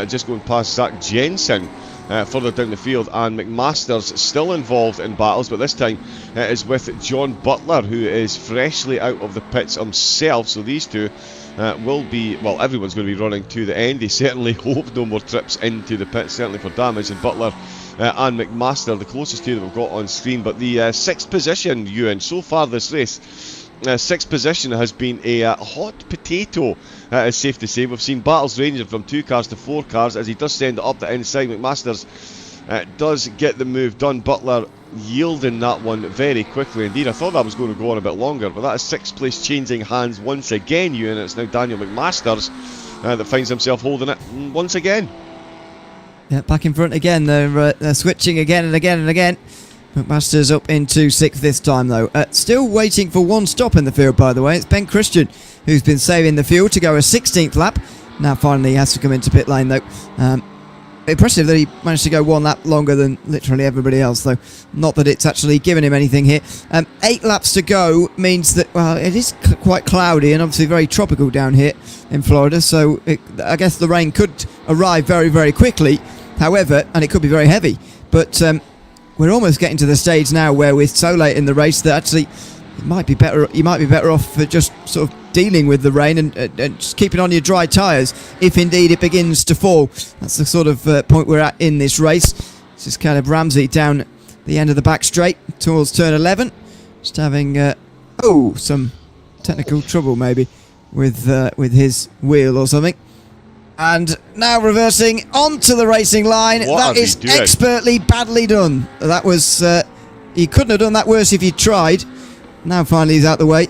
just going past Zach Jensen further down the field, and McMaster's still involved in battles, but this time is with John Butler, who is freshly out of the pits himself. So these two will be, well, everyone's going to be running to the end. They certainly hope no more trips into the pits, certainly for damage, and Butler and McMaster, the closest two that we've got on screen. But the 6th position, Ewan, so far this race, 6th position has been a hot potato, it's safe to say. We've seen battles ranging from 2 cars to 4 cars as he does send it up the inside. McMaster's does get the move done. Butler yielding that one very quickly indeed. I thought that was going to go on a bit longer, but that is 6th place changing hands once again, Ewan. It's now Daniel McMasters that finds himself holding it once again. Yeah, back in front again. They're switching again and again and again. McMasters up into 6th this time, though. Still waiting for one stop in the field, by the way. It's Ben Christian who's been saving the fuel to go a 16th lap. Now finally he has to come into pit lane, though. Impressive that he managed to go one lap longer than literally everybody else, though. Not that it's actually given him anything here. 8 laps to go means that, well, it is quite cloudy and obviously very tropical down here in Florida, so I guess the rain could arrive very, very quickly. However, and it could be very heavy, but we're almost getting to the stage now where we're so late in the race that actually you might be better off for just sort of dealing with the rain and just keeping on your dry tyres if indeed it begins to fall. That's the sort of point we're at in this race. This is Caleb Ramsey down the end of the back straight towards turn 11, just having some technical trouble maybe with his wheel or something. And now reversing onto the racing line. That is expertly badly done. That was he couldn't have done that worse if he tried. Now finally he's out the way,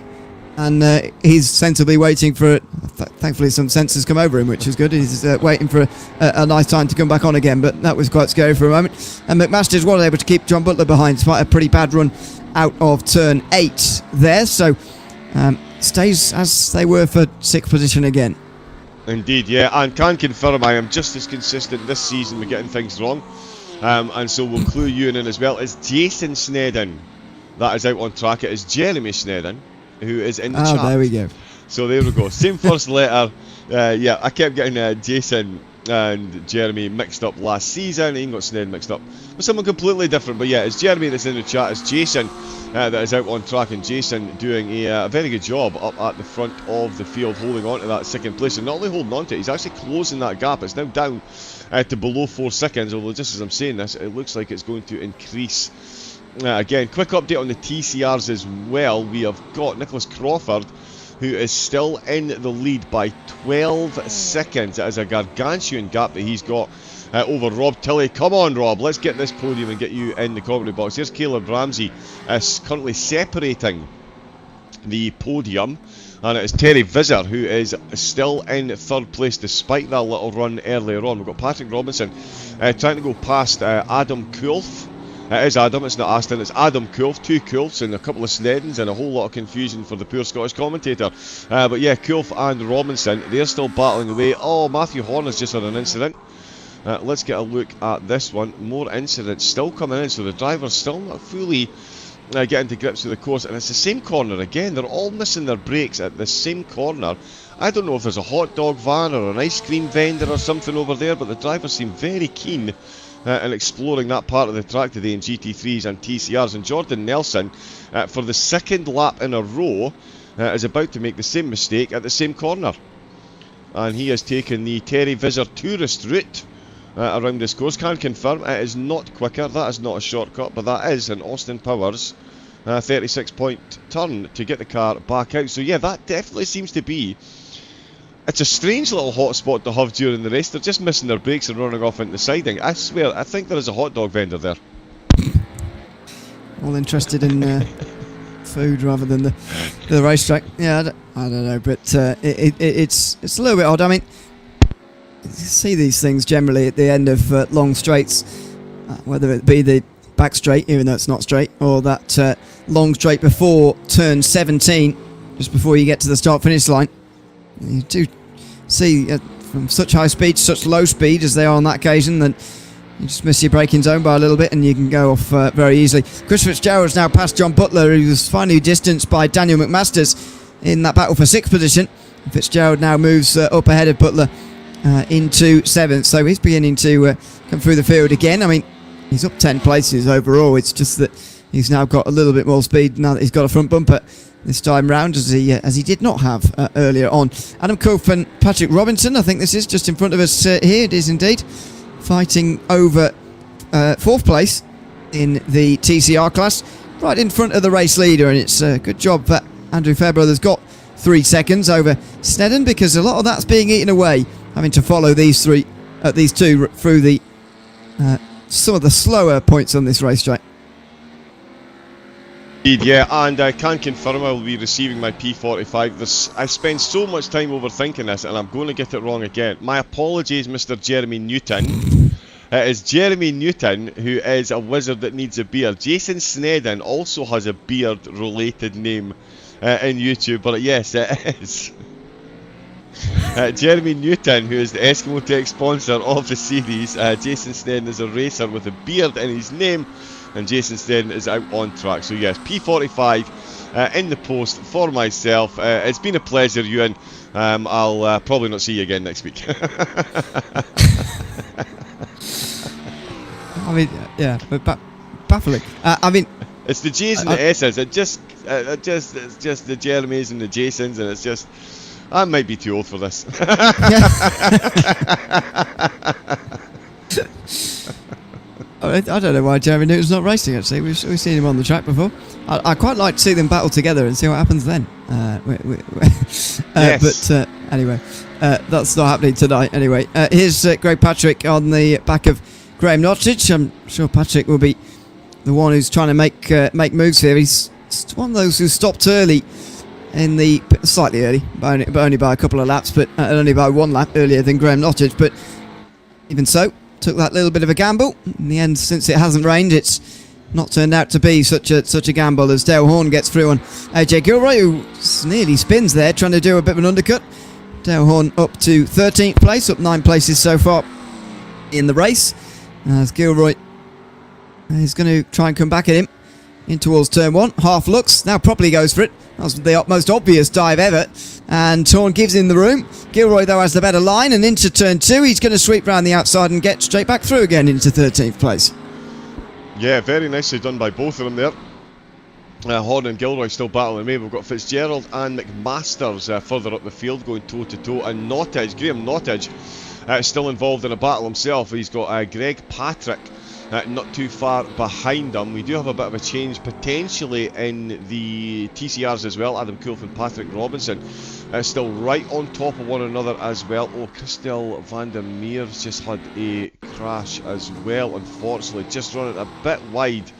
and he's sensibly waiting for it. Thankfully some sense has come over him, which is good. He's waiting for a nice time to come back on again, but that was quite scary for a moment. And McMasters was able to keep John Butler behind, despite a pretty bad run out of turn 8 there. So stays as they were for 6th position again. Indeed, yeah, and can confirm I am just as consistent this season with getting things wrong, and so we'll clue you in as well. It's Jason Snedden that is out on track. It is Jeremy Snedden who is in the chat. Oh, there we go. So there we go. Same first letter. Yeah, I kept getting Jason and Jeremy mixed up last season. Ian got Snedden mixed up with someone completely different. But yeah, it's Jeremy that's in the chat. It's Jason that is out on track, and Jason doing a very good job up at the front of the field, holding on to that 2nd place, and not only holding on to it, he's actually closing that gap. It's now down to below 4 seconds, although just as I'm saying this, it looks like it's going to increase again. Quick update on the TCRs as well. We have got Nicholas Crawford, who is still in the lead by 12 seconds. That is a gargantuan gap that he's got over Rob Tilley. Come on, Rob, let's get this podium and get you in the commentary box. Here's Caleb Ramsey currently separating the podium, and it is Terry Vizzer who is still in 3rd place despite that little run earlier on. We've got Patrick Robinson trying to go past Adam Kulf. It is Adam, it's not Aston, it's Adam Kulf. 2 Kulfs and a couple of Sneddens and a whole lot of confusion for the poor Scottish commentator. But yeah, Kulf and Robinson, they're still battling away. Oh, Matthew Horn has just had an incident. Let's get a look at this one. More incidents still coming in, so the driver's still not fully getting to grips with the course. And it's the same corner again. They're all missing their brakes at the same corner. I don't know if there's a hot dog van or an ice cream vendor or something over there, but the drivers seem very keen and exploring that part of the track today in GT3s and TCRs. And Jordan Nelson, for the 2nd lap in a row, is about to make the same mistake at the same corner. And he has taken the Terry Vizzer tourist route around this course. Can confirm it is not quicker. That is not a shortcut, but that is an Austin Powers 36-point turn to get the car back out. So yeah, that definitely seems to be... It's a strange little hotspot to have during the race. They're just missing their brakes and running off into the siding. I swear, I think there is a hot dog vendor there. All interested in food rather than the racetrack. Yeah, I don't know, but it's a little bit odd. I mean, you see these things generally at the end of long straights, whether it be the back straight, even though it's not straight, or that long straight before turn 17, just before you get to the start-finish line. You do see from such high speed to such low speed as they are on that occasion that you just miss your braking zone by a little bit and you can go off very easily. Chris Fitzgerald's now past John Butler, who was finally distanced by Daniel McMasters in that battle for 6th position. Fitzgerald now moves up ahead of Butler into 7th, so he's beginning to come through the field again. I mean, he's up 10 places overall. It's just that he's now got a little bit more speed now that he's got a front bumper this time round, as he did not have earlier on. Adam Kulf and Patrick Robinson, I think this is just in front of us here. It is indeed, fighting over 4th place in the TCR class, right in front of the race leader, and it's a good job that Andrew Fairbrother's got 3 seconds over Snedden, because a lot of that's being eaten away, having to follow these two through the some of the slower points on this racetrack. Indeed, yeah, and I can confirm I will be receiving my P45. I spent so much time overthinking this, and I'm going to get it wrong again. My apologies, Mr. Jeremy Newton. It is Jeremy Newton, who is a wizard that needs a beard. Jason Snedden also has a beard-related name in YouTube, but yes, it is. Jeremy Newton, who is the Eskimo Tech sponsor of the series. Jason Snedden is a racer with a beard in his name, and Jason Snedden is out on track. So yes, P45 in the post for myself. It's been a pleasure, Ewan. I'll probably not see you again next week. I mean, yeah, but baffling. I mean, it's the J's and the S's. It's just the Jeremys and the Jasons, and it's just, I might be too old for this. I don't know why Jeremy Newton's not racing, actually. We've seen him on the track before. I quite like to see them battle together and see what happens then. Yes. But anyway, that's not happening tonight. Anyway, here's Greg Patrick on the back of Graham Nottage. I'm sure Patrick will be the one who's trying to make moves here. He's one of those who stopped early slightly early, but only by a couple of laps, but only by one lap earlier than Graham Nottage. But even so, took that little bit of a gamble. In the end, since it hasn't rained, it's not turned out to be such a gamble as Dale Horn gets through on AJ Gilroy, who nearly spins there, trying to do a bit of an undercut. Dale Horn up to 13th place, up 9 places so far in the race, as Gilroy is going to try and come back at him in towards turn 1. Half looks, now properly goes for it. That was the most obvious dive ever, and Horn gives him the room. Gilroy though has the better line, and into turn 2 he's going to sweep round the outside and get straight back through again into 13th place. Yeah, very nicely done by both of them there. Horn and Gilroy still battling away. We've got Fitzgerald and McMasters further up the field going toe to toe, and Graham Nottage still involved in a battle himself. He's got Greg Patrick not too far behind him. We do have a bit of a change potentially in the TCRs as well. Adam Kulf and Patrick Robinson still right on top of one another as well. Oh, Christel van der Meer's just had a crash as well, unfortunately, just running a bit wide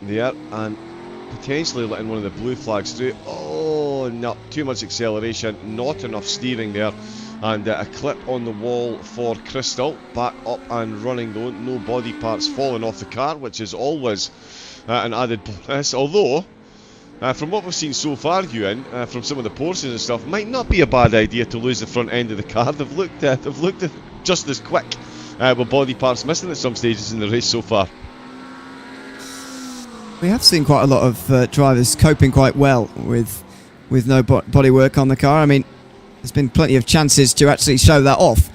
there and potentially letting one of the blue flags through. Oh no, too much acceleration, not enough steering there, and a clip on the wall for Crystal. Back up and running though, no body parts falling off the car, which is always an added bonus. Although from what we've seen so far, Ewan, from some of the Porsches and stuff, might not be a bad idea to lose the front end of the car. They've looked just as quick with body parts missing at some stages in the race so far. We have seen quite a lot of drivers coping quite well with no body work on the car. I mean, there's been plenty of chances to actually show that off,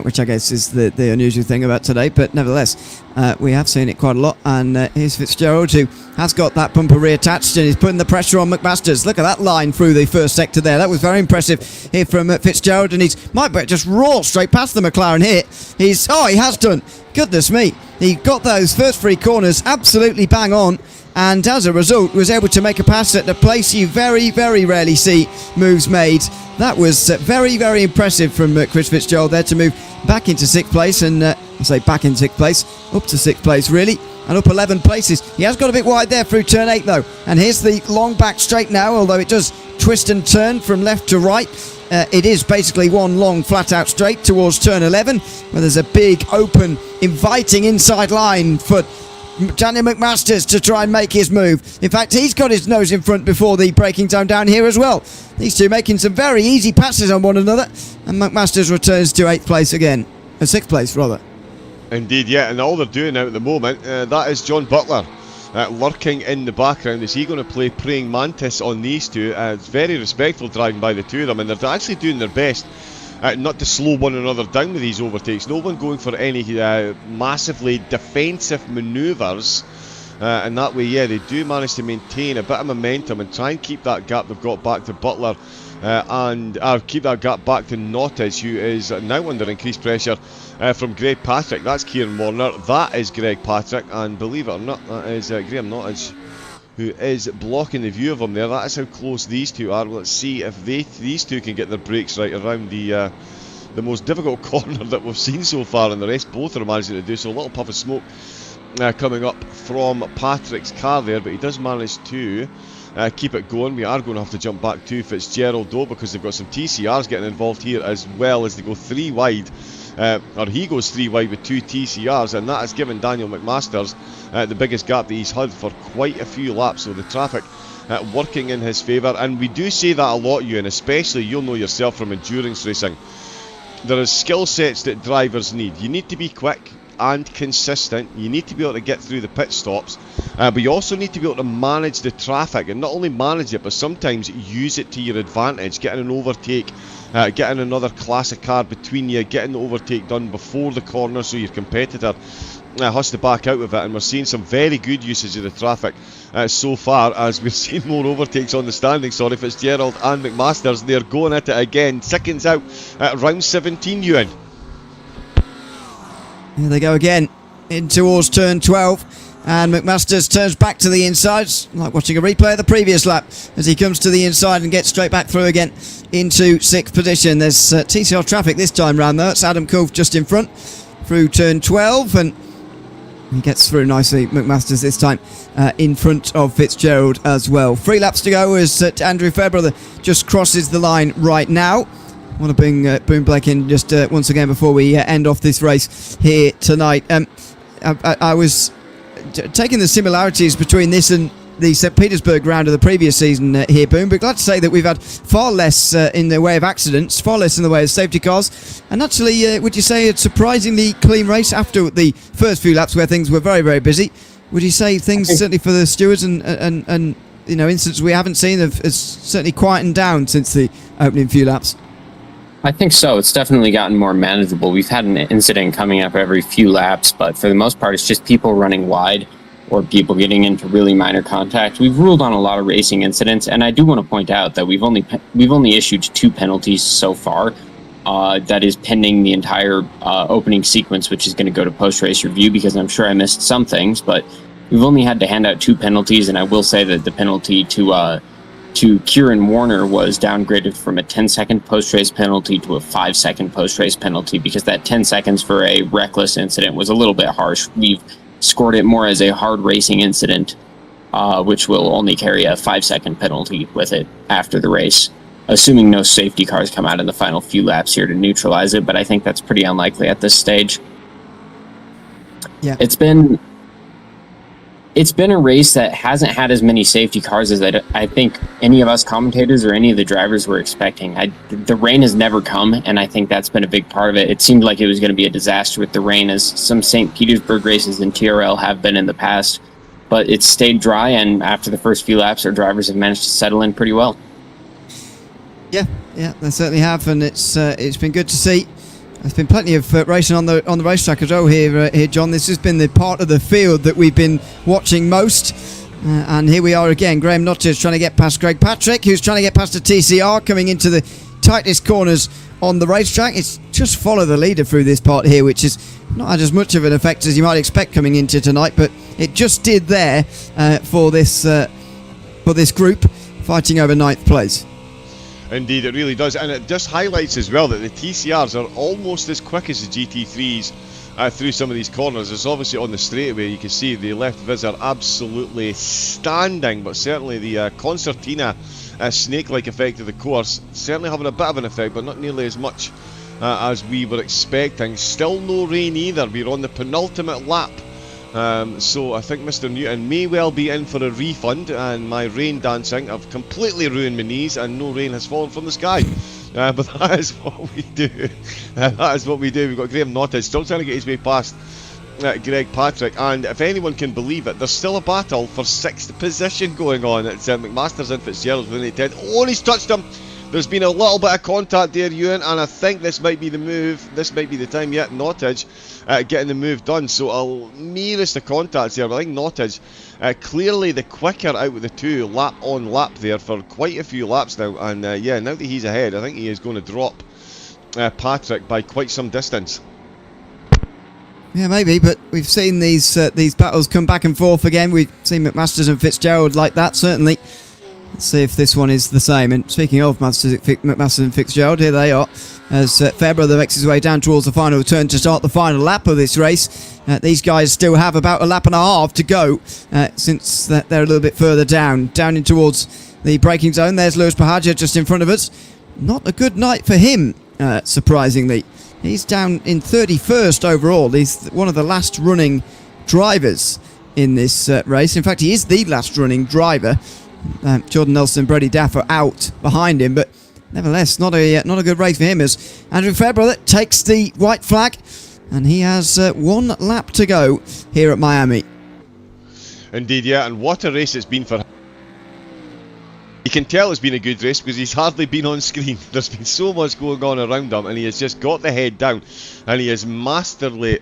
which I guess is the unusual thing about today, but nevertheless, we have seen it quite a lot. And here's Fitzgerald, who has got that bumper reattached and he's putting the pressure on McMasters. Look at that line through the first sector there. That was very impressive here from Fitzgerald, and he's might just roar straight past the McLaren here. He has done. Goodness me. He got those first 3 corners absolutely bang on, and as a result was able to make a pass at the place you very, very rarely see moves made. That was very, very impressive from Chris Fitzgerald there to move back into 6th place, and I say back in 6th place, up to 6th place really, and up 11 places. He has got a bit wide there through turn 8 though, and here's the long back straight now, although it does twist and turn from left to right. It is basically one long flat out straight towards turn 11, where there's a big open inviting inside line for Daniel McMasters to try and make his move. In fact, he's got his nose in front before the braking time down here as well. These two making some very easy passes on one another, and McMasters returns to 8th place again, 6th place rather. Indeed, yeah, and all they're doing now at the moment, that is John Butler lurking in the background. Is he going to play praying mantis on these two? It's very respectful driving by the two of them, and they're actually doing their best not to slow one another down with these overtakes. No one going for any massively defensive manoeuvres, and that way, yeah, they do manage to maintain a bit of momentum and try and keep that gap they've got back to Butler, and keep that gap back to Nottage, who is now under increased pressure from Greg Patrick. That's Kieran Warner, that is Greg Patrick, and believe it or not, that is Graham Nottage, who is blocking the view of him there. That is how close these two are. Let's see if these two can get their brakes right around the the most difficult corner that we've seen so far in the race. Both are managing to do so. A little puff of smoke coming up from Patrick's car there, but he does manage to keep it going. We are going to have to jump back to Fitzgerald though, because they've got some TCRs getting involved here as well, as they go 3 wide. Or he goes 3 wide with 2 TCRs, and that has given Daniel McMasters the biggest gap that he's had for quite a few laps. So the traffic working in his favour, and we do say that a lot, Ewan, especially you'll know yourself from endurance racing. There are skill sets that drivers need. You need to be quick and consistent. You need to be able to get through the pit stops, but you also need to be able to manage the traffic, and not only manage it but sometimes use it to your advantage, getting an overtake, getting another classic car between you, getting the overtake done before the corner so your competitor has to back out of it. And we're seeing some very good usage of the traffic so far, as we've seen more overtakes on the standings. Sorry, Fitzgerald and McMasters, they're going at it again. Seconds out at round 17, Ewan. Here they go again, in towards turn 12, and McMasters turns back to the inside. It's like watching a replay of the previous lap as he comes to the inside and gets straight back through again into 6th position. There's TCR traffic this time round though. It's Adam Kulf just in front through turn 12, and he gets through nicely. McMasters this time in front of Fitzgerald as well. 3 laps to go as Andrew Fairbrother just crosses the line right now. I want to bring Boone Blake in just once again before we end off this race here tonight. I was taking the similarities between this and the St Petersburg round of the previous season here, Boone, but glad to say that we've had far less in the way of accidents, far less in the way of safety cars, and actually, would you say a surprisingly clean race after the first few laps where things were very, very busy? Would you say things, certainly for the stewards and you know, incidents we haven't seen, have certainly quietened down since the opening few laps? I think so. It's definitely gotten more manageable. We've had an incident coming up every few laps, but for the most part, it's just people running wide or people getting into really minor contact. We've ruled on a lot of racing incidents, and I do want to point out that we've only issued 2 penalties so far. That is pending the entire opening sequence, which is going to go to post-race review, because I'm sure I missed some things, but we've only had to hand out 2 penalties, and I will say that the penalty to Kieran Warner was downgraded from a 10-second post-race penalty to a 5-second post-race penalty, because that 10 seconds for a reckless incident was a little bit harsh. We've scored it more as a hard racing incident, which will only carry a 5-second penalty with it after the race, assuming no safety cars come out in the final few laps here to neutralize it, but I think that's pretty unlikely at this stage. Yeah. It's been a race that hasn't had as many safety cars as I think any of us commentators or any of the drivers were expecting. The rain has never come, and I think that's been a big part of it. It seemed like it was going to be a disaster with the rain, as some St. Petersburg races in TRL have been in the past. But it's stayed dry, and after the first few laps, our drivers have managed to settle in pretty well. Yeah, they certainly have, and it's been good to see. There's been plenty of racing on the racetrack as well here, John. This has been the part of the field that we've been watching most. And here we are again. Graham Nottage trying to get past Greg Patrick, who's trying to get past a TCR, coming into the tightest corners on the racetrack. It's just follow the leader through this part here, which is not had as much of an effect as you might expect coming into tonight, but it just did there for this group fighting over 9th place. Indeed, it really does, and it just highlights as well that the TCRs are almost as quick as the GT3s through some of these corners. It's obviously on the straightaway, you can see the left vis are absolutely standing, but certainly the concertina snake-like effect of the course certainly having a bit of an effect, but not nearly as much as we were expecting. Still no rain either. We're on the penultimate lap. So I think Mr. Newton may well be in for a refund, and my rain dancing, I've completely ruined my knees and no rain has fallen from the sky. But that is what we do. That is what we do. We've got Graham Nottage still trying to get his way past Greg Patrick, and if anyone can believe it, there's still a battle for 6th position going on. It's McMasters and Fitzgerald with an 8-10. Oh, and he's touched him. There's been a little bit of contact there, Ewan, and I think this might be the move. This might be the time yet. Nottage getting the move done. So I'll nearest the contacts here, but I think Nottage clearly the quicker out with the 2 lap on lap there for quite a few laps now. And yeah, now that he's ahead, I think he is going to drop Patrick by quite some distance. Yeah, maybe, but we've seen these battles come back and forth again. We've seen McMasters and Fitzgerald like that, certainly. Let's see if this one is the same. And speaking of Masters and Fitzgerald, here they are as Fairbrother makes his way down towards the final turn to start the final lap of this race. These guys still have about a lap and a half to go since they're a little bit further down in towards the braking zone. There's Lewis Bahaja just in front of us. Not a good night for him, surprisingly. He's down in 31st overall. He's one of the last running drivers in this race. In fact, he is the last running driver. Jordan Nelson and Brady Daff are out behind him, but nevertheless, not a good race for him as Andrew Fairbrother takes the white flag, and he has one lap to go here at Miami. Indeed, yeah, and what a race it's been for him. You can tell it's been a good race because he's hardly been on screen. There's been so much going on around him, and he has just got the head down, and he has masterfully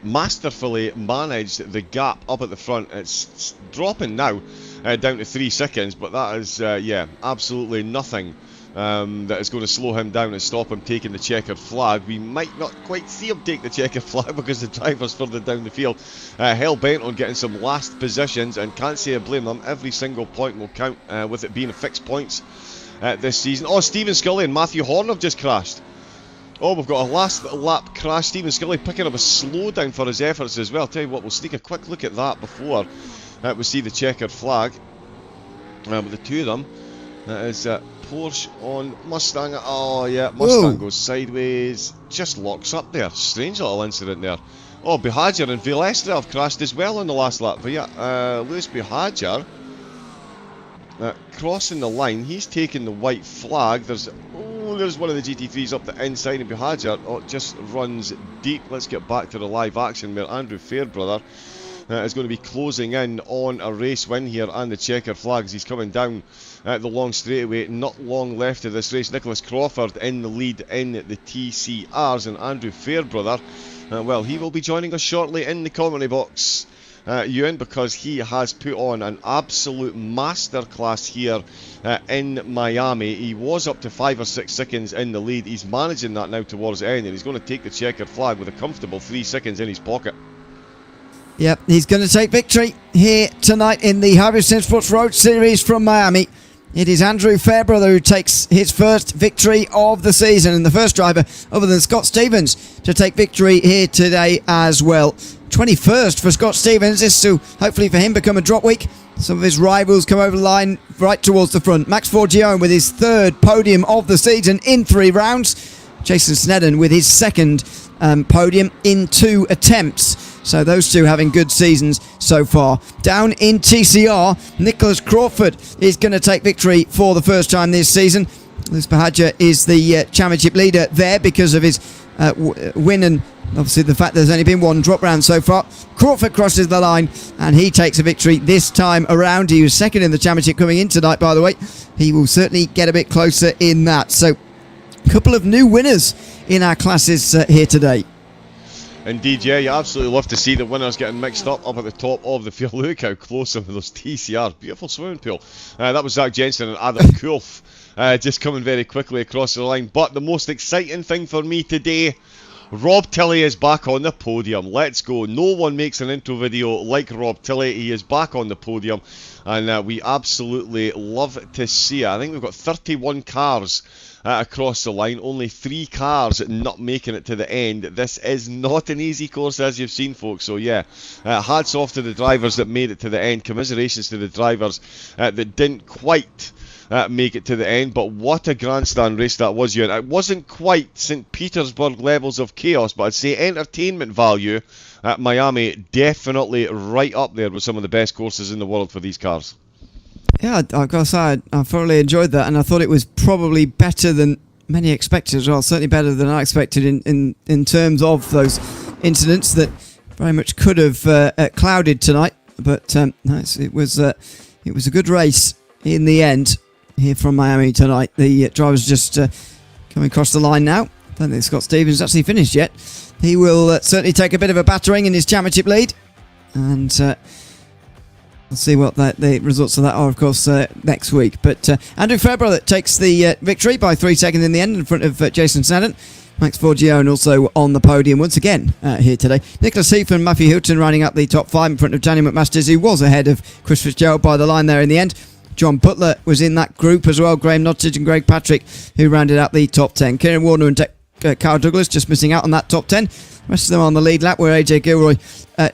managed the gap up at the front. It's dropping now down to 3 seconds, but that is absolutely nothing that is going to slow him down and stop him taking the checkered flag. We might not quite see him take the checkered flag because the driver's further down the field, hell bent on getting some last positions, and can't say I blame them. Every single point will count with it being a fixed points this season. Oh, Stephen Scully and Matthew Horn have just crashed. Oh, we've got a last lap crash. Stephen Scully picking up a slowdown for his efforts as well. Tell you what, we'll sneak a quick look at that before we see the checkered flag. With the two of them, that is Porsche on Mustang. Oh yeah, Mustang goes sideways, just locks up there. Strange little incident there. Oh, Bahaja and Vilestra have crashed as well on the last lap. But yeah, Lewis Bahaja crossing the line. He's taking the white flag. There's one of the GT3s up the inside, and Bahaja just runs deep. Let's get back to the live action where Andrew Fairbrother is going to be closing in on a race win here and the checkered flags. He's coming down the long straightaway. Not long left of this race. Nicholas Crawford in the lead in the TCRs, and Andrew Fairbrother, well, he will be joining us shortly in the commentary box, Ewan, because he has put on an absolute masterclass here in Miami. He was up to 5 or 6 seconds in the lead. He's managing that now towards the end, and he's going to take the checkered flag with a comfortable 3 seconds in his pocket. Yep, he's going to take victory here tonight in the Hybrid Simsports Road Series from Miami. It is Andrew Fairbrother who takes his first victory of the season, and the first driver other than Scott Stevens to take victory here today as well. 21st for Scott Stevens. This to hopefully for him become a drop week. Some of his rivals come over the line right towards the front. Max Forgione with his third podium of the season in 3 rounds. Jason Snedden with his second podium in 2 attempts. So those two having good seasons so far. Down in TCR, Nicholas Crawford is going to take victory for the first time this season. Lewis Bahaja is the championship leader there because of his win, and obviously the fact there's only been 1 drop round so far. Crawford crosses the line and he takes a victory this time around. He was second in the championship coming in tonight, by the way. He will certainly get a bit closer in that. So a couple of new winners in our classes here today. Indeed, yeah, you absolutely love to see the winners getting mixed up at the top of the field. Look how close some of those TCRs. Beautiful swimming pool. That was Zach Jensen and Adam Kulf just coming very quickly across the line. But the most exciting thing for me today, Rob Tilley is back on the podium. Let's go. No one makes an intro video like Rob Tilley. He is back on the podium, and we absolutely love to see it. I think we've got 31 cars across the line, only 3 cars not making it to the end. This is not an easy course, as you've seen, folks. So yeah, hats off to the drivers that made it to the end. Commiserations to the drivers that didn't quite make it to the end. But what a grandstand race that was, Ewan. It wasn't quite St. Petersburg levels of chaos, but I'd say entertainment value at Miami definitely right up there with some of the best courses in the world for these cars. Yeah, I've got to say, I thoroughly enjoyed that, and I thought it was probably better than many expected as well. Certainly better than I expected in terms of those incidents that very much could have clouded tonight. But it was a good race in the end here from Miami tonight. The driver's just coming across the line now. I don't think Scott Stevens actually finished yet. He will certainly take a bit of a battering in his championship lead, and we'll see what the results of that are, of course, next week. But Andrew Fairbrother takes the victory by 3 seconds in the end in front of Jason Snedden. Max Forgione also on the podium once again here today. Nicholas Heath and Matthew Hilton running up the top 5 in front of Daniel McMasters, who was ahead of Chris Fitzgerald by the line there in the end. John Butler was in that group as well. Graham Nottage and Greg Patrick, who rounded out the top 10. Kieran Warner and Carl Douglas just missing out on that top 10. The rest of them on the lead lap were AJ Gilroy,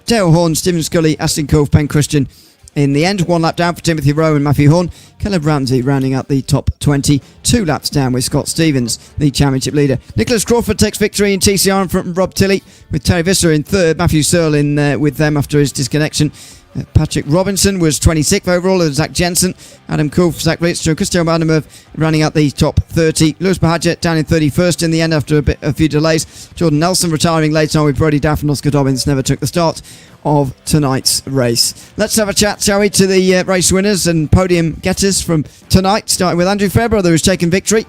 Dale Horn, Stephen Scully, Aston Cove, Ben Christian. In the end, 1 lap down for Timothy Rowe and Matthew Horn. Caleb Ramsey rounding out the top 20. 2 laps down with Scott Stevens, the championship leader. Nicholas Crawford takes victory in TCR in front of Rob Tilley, with Terry Visser in third. Matthew Searle in with them after his disconnection. Patrick Robinson was 26th overall. Zach Jensen, Adam Kulf, Zach Ritzter, Christian Vandermeer rounding out the top 30. Lewis Bahadjet down in 31st in the end after a few delays. Jordan Nelson retiring later on with Brody Daff and Oscar Dobbins never took the start of tonight's race. Let's have a chat, shall we, to the race winners and podium getters from tonight, starting with Andrew Fairbrother, who's taken victory.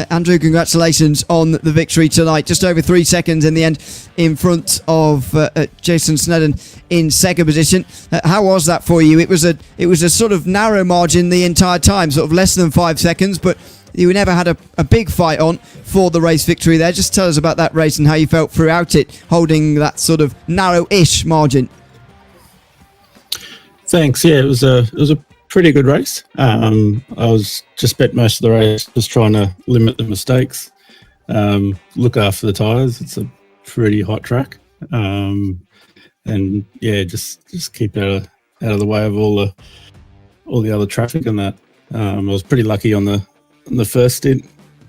Andrew, congratulations on the victory tonight. Just over 3 seconds in the end in front of Jason Snedden in second position. How was that for you? It was a sort of narrow margin the entire time, sort of less than 5 seconds, but you never had a big fight on for the race victory there. Just tell us about that race and how you felt throughout it, holding that sort of narrow-ish margin. Thanks. Yeah, it was a pretty good race. I was just spent most of the race just trying to limit the mistakes, look after the tyres. It's a pretty hot track, and yeah, just keep out of the way of all the other traffic and that. I was pretty lucky on the first stint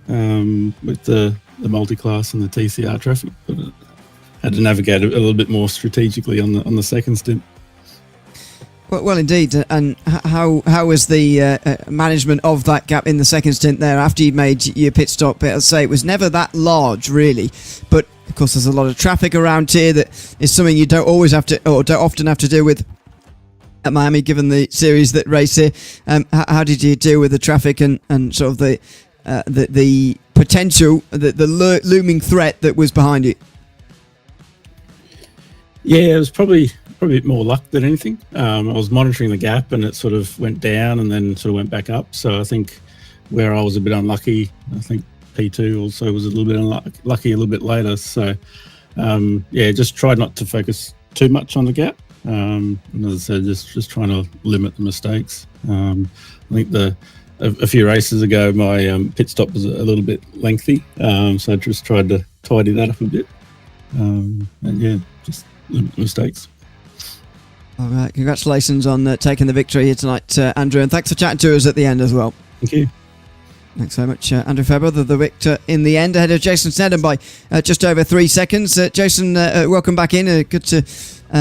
with the multi-class and the TCR traffic, but I had to navigate a little bit more strategically on the second stint. Well, indeed. And how was the management of that gap in the second stint there after you made your pit stop? I'd say it was never that large, really. But, of course, there's a lot of traffic around here that is something you don't always have to, or don't often have to deal with at Miami, given the series that race here. How did you deal with the traffic and sort of the potential, the looming threat that was behind you? Yeah, it was probably a bit more luck than anything. I was monitoring the gap and it sort of went down and then sort of went back up. So I think where I was a bit unlucky, I think P2 also was a little bit unlucky a little bit later. So yeah, just tried not to focus too much on the gap. And as I said, just trying to limit the mistakes. I think a few races ago, my pit stop was a little bit lengthy. So I just tried to tidy that up a bit. And yeah, just limit mistakes. All right, congratulations on taking the victory here tonight, Andrew, and thanks for chatting to us at the end as well. Thank you. Thanks so much, Andrew Fairbrother, the victor in the end, ahead of Jason Snedden by just over 3 seconds. Jason, welcome back in. Good to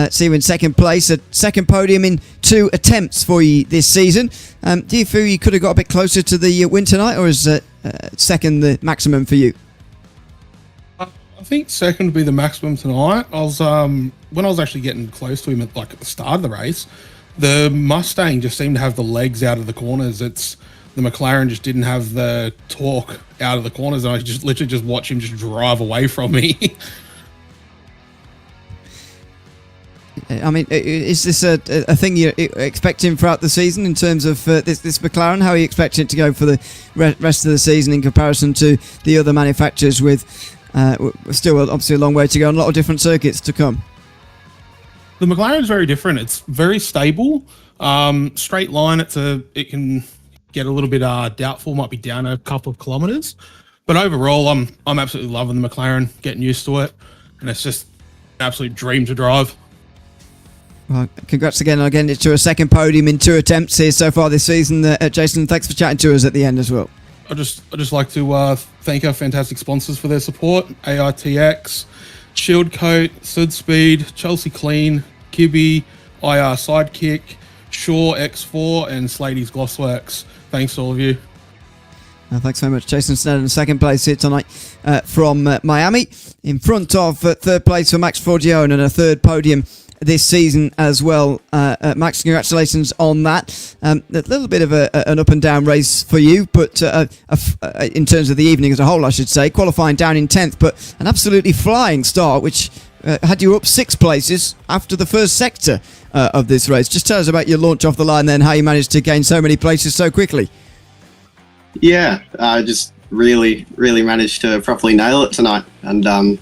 see you in second place. A second podium in 2 attempts for you this season. Do you feel you could have got a bit closer to the win tonight, or is second the maximum for you? I think second would be the maximum tonight. I was when I was actually getting close to him at the start of the race, the Mustang just seemed to have the legs out of the corners. The McLaren just didn't have the torque out of the corners, and I just literally just watch him just drive away from me. I mean, is this a thing you're expecting throughout the season in terms of this McLaren? How are you expecting it to go for the rest of the season in comparison to the other manufacturers with still obviously a long way to go and a lot of different circuits to come? The McLaren is very different. It's very stable, straight line. It can get a little bit doubtful, might be down a couple of kilometers, but overall I'm absolutely loving the McLaren, getting used to it, and it's just an absolute dream to drive. Well, congrats again to a second podium in 2 attempts here so far this season. Jason, thanks for chatting to us at the end as well. I just like to thank our fantastic sponsors for their support: AITX, Shield Coat, Sud Speed, Chelsea Clean, Kibby, IR Sidekick, Shaw X4, and Slady's Glossworks. Thanks to all of you. Thanks very much. Jason Snedden in second place here tonight from Miami, in front of third place for Max Forgione and a third podium this season as well. Max, congratulations on that. A little bit of an up and down race for you, but in terms of the evening as a whole, I should say, qualifying down in 10th, but an absolutely flying start, which had you up 6 places after the first sector of this race. Just tell us about your launch off the line then, how you managed to gain so many places so quickly. Yeah, I just really managed to properly nail it tonight. And I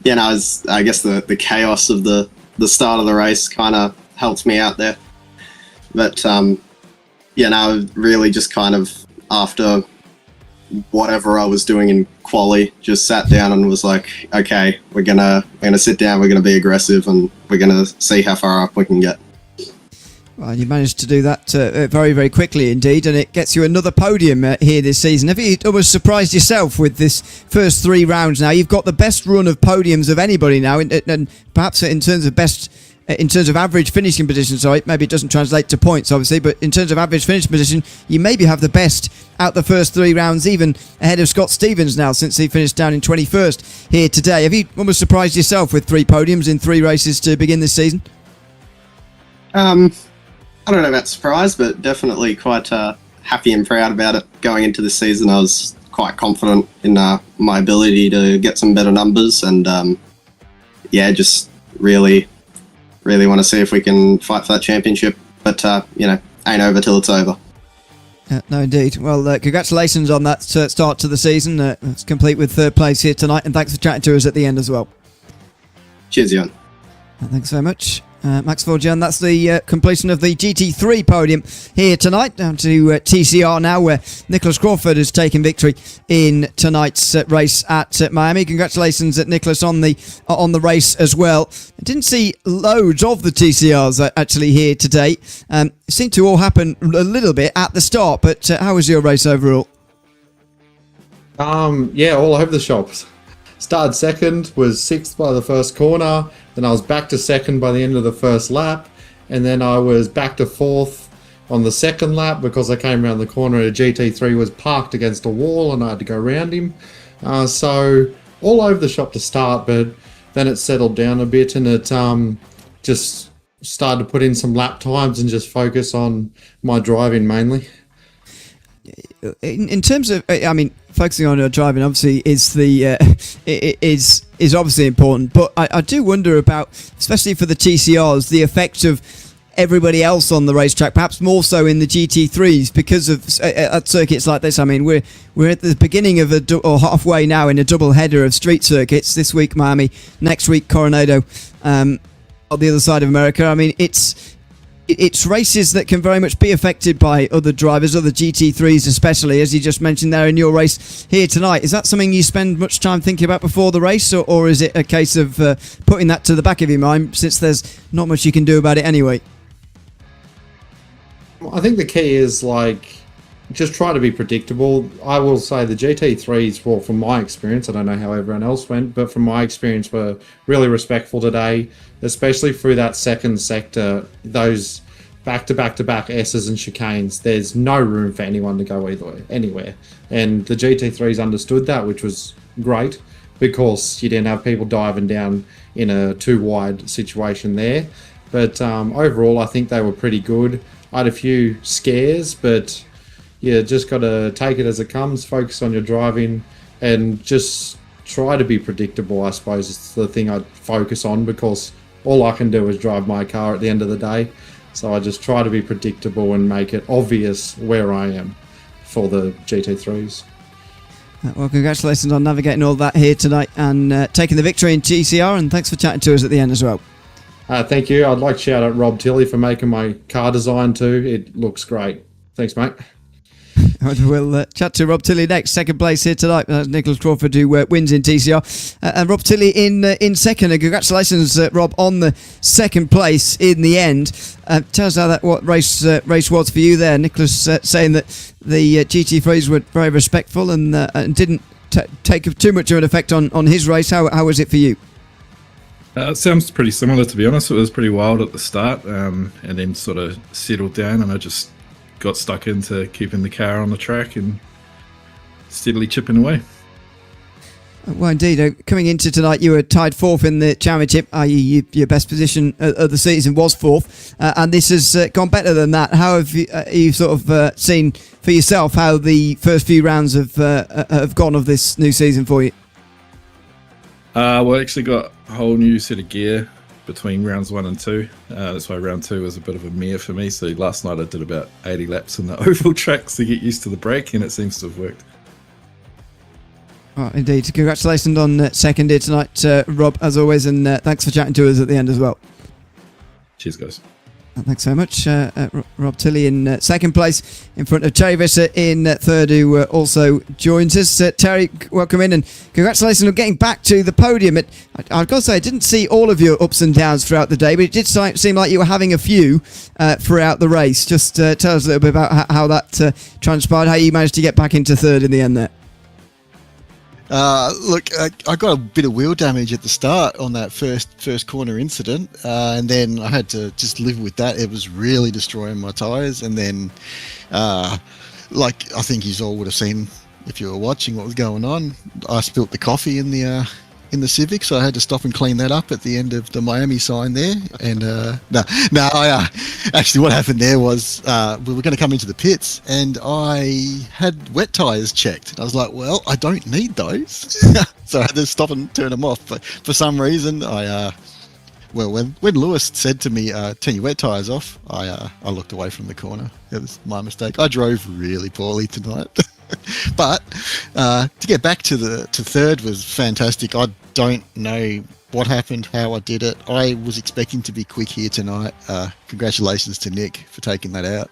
guess the chaos of the start of the race kind of helped me out there. But yeah, no, really just kind of after whatever I was doing in quali, just sat down and was like, okay, we're gonna sit down, we're gonna be aggressive, and we're gonna see how far up we can get. Well, you managed to do that very, very quickly indeed, and it gets you another podium here this season. Have you almost surprised yourself with this first 3 rounds now? You've got the best run of podiums of anybody now, and perhaps in terms of average finishing position, sorry, maybe it doesn't translate to points, obviously, but in terms of average finishing position, you maybe have the best out the first 3 rounds, even ahead of Scott Stevens now, since he finished down in 21st here today. Have you almost surprised yourself with 3 podiums in 3 races to begin this season? I don't know about surprise, but definitely quite happy and proud about it. Going into this season, I was quite confident in my ability to get some better numbers, and just really want to see if we can fight for that championship. But ain't over till it's over. No, indeed. Well, congratulations on that start to the season. It's complete with 3rd place here tonight, and thanks for chatting to us at the end as well. Cheers, Ewan. Thanks very much. Max Forgian, that's the completion of the GT3 podium here tonight. Down to TCR now, where Nicholas Crawford has taken victory in tonight's race at Miami. Congratulations, Nicholas, on the race as well. I didn't see loads of the TCRs actually here today. It seemed to all happen a little bit at the start, but how was your race overall? All over the shop. Started second, was 6th by the first corner, then I was back to 2nd by the end of the first lap, and then I was back to 4th on the 2nd lap because I came around the corner and a GT3 was parked against a wall and I had to go around him. So all over the shop to start, but then it settled down a bit and it just started to put in some lap times and just focus on my driving mainly. In terms of, focusing on your driving obviously is is obviously important, but I do wonder about, especially for the TCRs, the effect of everybody else on the racetrack, perhaps more so in the GT3s, because of at circuits like this. I mean, we're at the beginning of or halfway now in a double header of street circuits. This week Miami, next week Coronado, on the other side of America. I mean, it's races that can very much be affected by other drivers, other GT3s especially, as you just mentioned there in your race here tonight. Is that something you spend much time thinking about before the race, or is it a case of putting that to the back of your mind, since there's not much you can do about it anyway? I think the key is just try to be predictable. I will say the GT3s, well, from my experience, I don't know how everyone else went, but from my experience, were really respectful today, especially through that second sector, those back-to-back-to-back S's and chicanes. There's no room for anyone to go anywhere. And the GT3s understood that, which was great, because you didn't have people diving down in a too-wide situation there. But overall, I think they were pretty good. I had a few scares, but yeah, just got to take it as it comes, focus on your driving, and just try to be predictable, I suppose, is the thing I'd focus on, because all I can do is drive my car at the end of the day. So I just try to be predictable and make it obvious where I am for the GT3s. Well, congratulations on navigating all that here tonight and taking the victory in TCR, and thanks for chatting to us at the end as well. Thank you. I'd like to shout out Rob Tilley for making my car design too. It looks great. Thanks, mate. We'll chat to Rob Tilley next. Second place here tonight. Nicholas Crawford, who wins in TCR. And Rob Tilley in second. And congratulations, Rob, on the second place in the end. Tell us how what race was for you there. Nicholas saying that the GT3s were very respectful and didn't take too much of an effect on his race. How was it for you? It sounds pretty similar, to be honest. It was pretty wild at the start and then sort of settled down, and I just got stuck into keeping the car on the track and steadily chipping away. Well, indeed. Coming into tonight, you were tied 4th in the championship, i.e. your best position of the season was 4th, and this has gone better than that. How have you sort of seen for yourself how the first few rounds have gone of this new season for you? Well, I actually got a whole new set of gear between rounds 1 and 2. That's why round 2 was a bit of a mare for me. So last night I did about 80 laps in the oval tracks to get used to the brake, and it seems to have worked. Oh, indeed. Congratulations on second here tonight, Rob, as always, and thanks for chatting to us at the end as well. Cheers, guys. Thanks so much. Rob Tilley in second place, in front of Terry Visser in third, who also joins us. Terry, welcome in, and congratulations on getting back to the podium. I've got to say, I didn't see all of your ups and downs throughout the day, but it did seem like you were having a few throughout the race. Just tell us a little bit about how that transpired, how you managed to get back into third in the end there. Look, I got a bit of wheel damage at the start on that first corner incident, and then I had to just live with that. It was really destroying my tyres, and then, like I think you all would have seen if you were watching what was going on, I spilt the coffee in the Civic, so I had to stop and clean that up at the end of the Miami sign there. And actually what happened there was we were going to come into the pits, and I had wet tyres checked. I was like, well, I don't need those. So I had to stop and turn them off. But for some reason, when Lewis said to me, turn your wet tyres off, I looked away from the corner. It was my mistake. I drove really poorly tonight. But to get back to third was fantastic. I don't know what happened, how I did it. I was expecting to be quick here tonight. Congratulations to Nick for taking that out.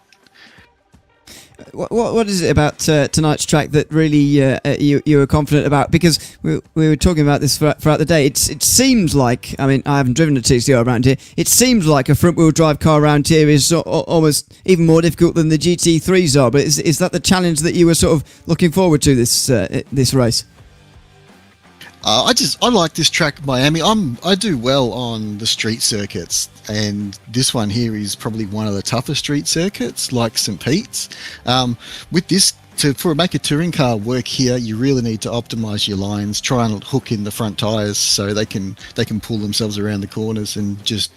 What is it about tonight's track that really you were confident about? Because we were talking about this throughout the day. It seems like, I mean, I haven't driven a TCR around here. It seems like a front-wheel drive car around here is almost even more difficult than the GT3s are. But is that the challenge that you were sort of looking forward to this race? I like this track, Miami. I do well on the street circuits, and this one here is probably one of the tougher street circuits, like St. Pete's. With this, for make a touring car work here, you really need to optimize your lines, try and hook in the front tires so they can pull themselves around the corners and just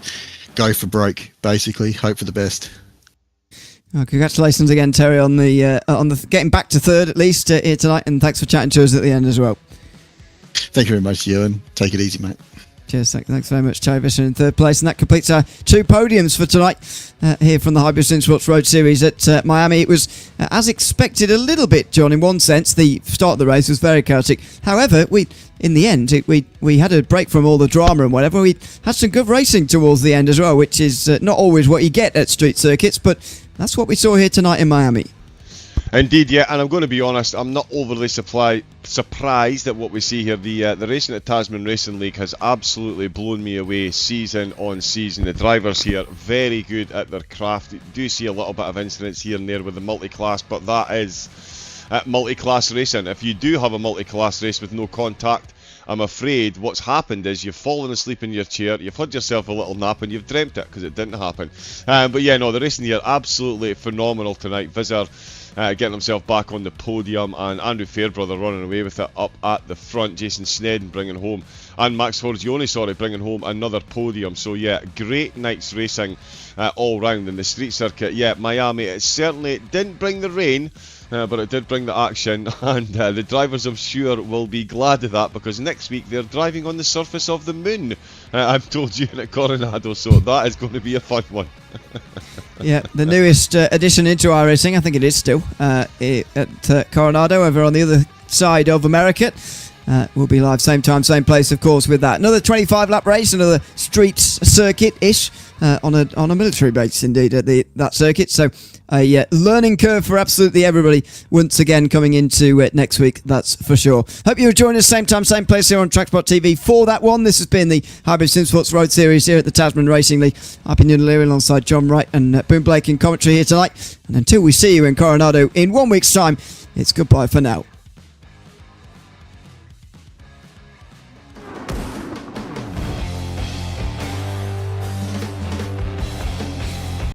go for broke. Basically, hope for the best. Well, congratulations again, Terry, on the getting back to third at least here tonight, and thanks for chatting to us at the end as well. Thank you very much, Ewan. Take it easy, mate. Cheers, thanks very much, Terry Visser in third place, and that completes our 2 podiums for tonight here from the Hybrid Simsports Road Series at Miami. It was, as expected, a little bit, John, in one sense. The start of the race was very chaotic. However, in the end, we had a break from all the drama and whatever. We had some good racing towards the end as well, which is not always what you get at street circuits, but that's what we saw here tonight in Miami. Indeed, yeah, and I'm going to be honest, I'm not overly surprised at what we see here. The racing at Tasman Racing League has absolutely blown me away season on season. The drivers here, very good at their craft. You do see a little bit of incidents here and there with the multi-class, but that is multi-class racing. If you do have a multi-class race with no contact, I'm afraid what's happened is you've fallen asleep in your chair, you've had yourself a little nap, and you've dreamt it because it didn't happen. But yeah, no, the racing here, absolutely phenomenal tonight. Visser getting himself back on the podium, and Andrew Fairbrother running away with it up at the front. Jason Snedden bringing home, and Max Forgione, bringing home another podium. So yeah, great night's racing all round in the street circuit. Yeah, Miami, it certainly didn't bring the rain, but it did bring the action, and the drivers, I'm sure, will be glad of that, because next week they're driving on the surface of the moon, I've told you, at Coronado, so that is going to be a fun one. Yeah, the newest addition into iRacing, I think it is still, at Coronado, over on the other side of America. We'll be live same time, same place, of course, with that. Another 25-lap race, another street circuit-ish, on a military base, indeed, at that circuit. So a learning curve for absolutely everybody once again coming into next week, that's for sure. Hope you'll join us same time, same place here on TrackSpotTV for that one. This has been the Hybrid Simsports Road Series here at the Tasman Racing League. I've been Ewan O'Leary alongside John Wright and Boone Blake in commentary here tonight. And until we see you in Coronado in 1 week's time, it's goodbye for now.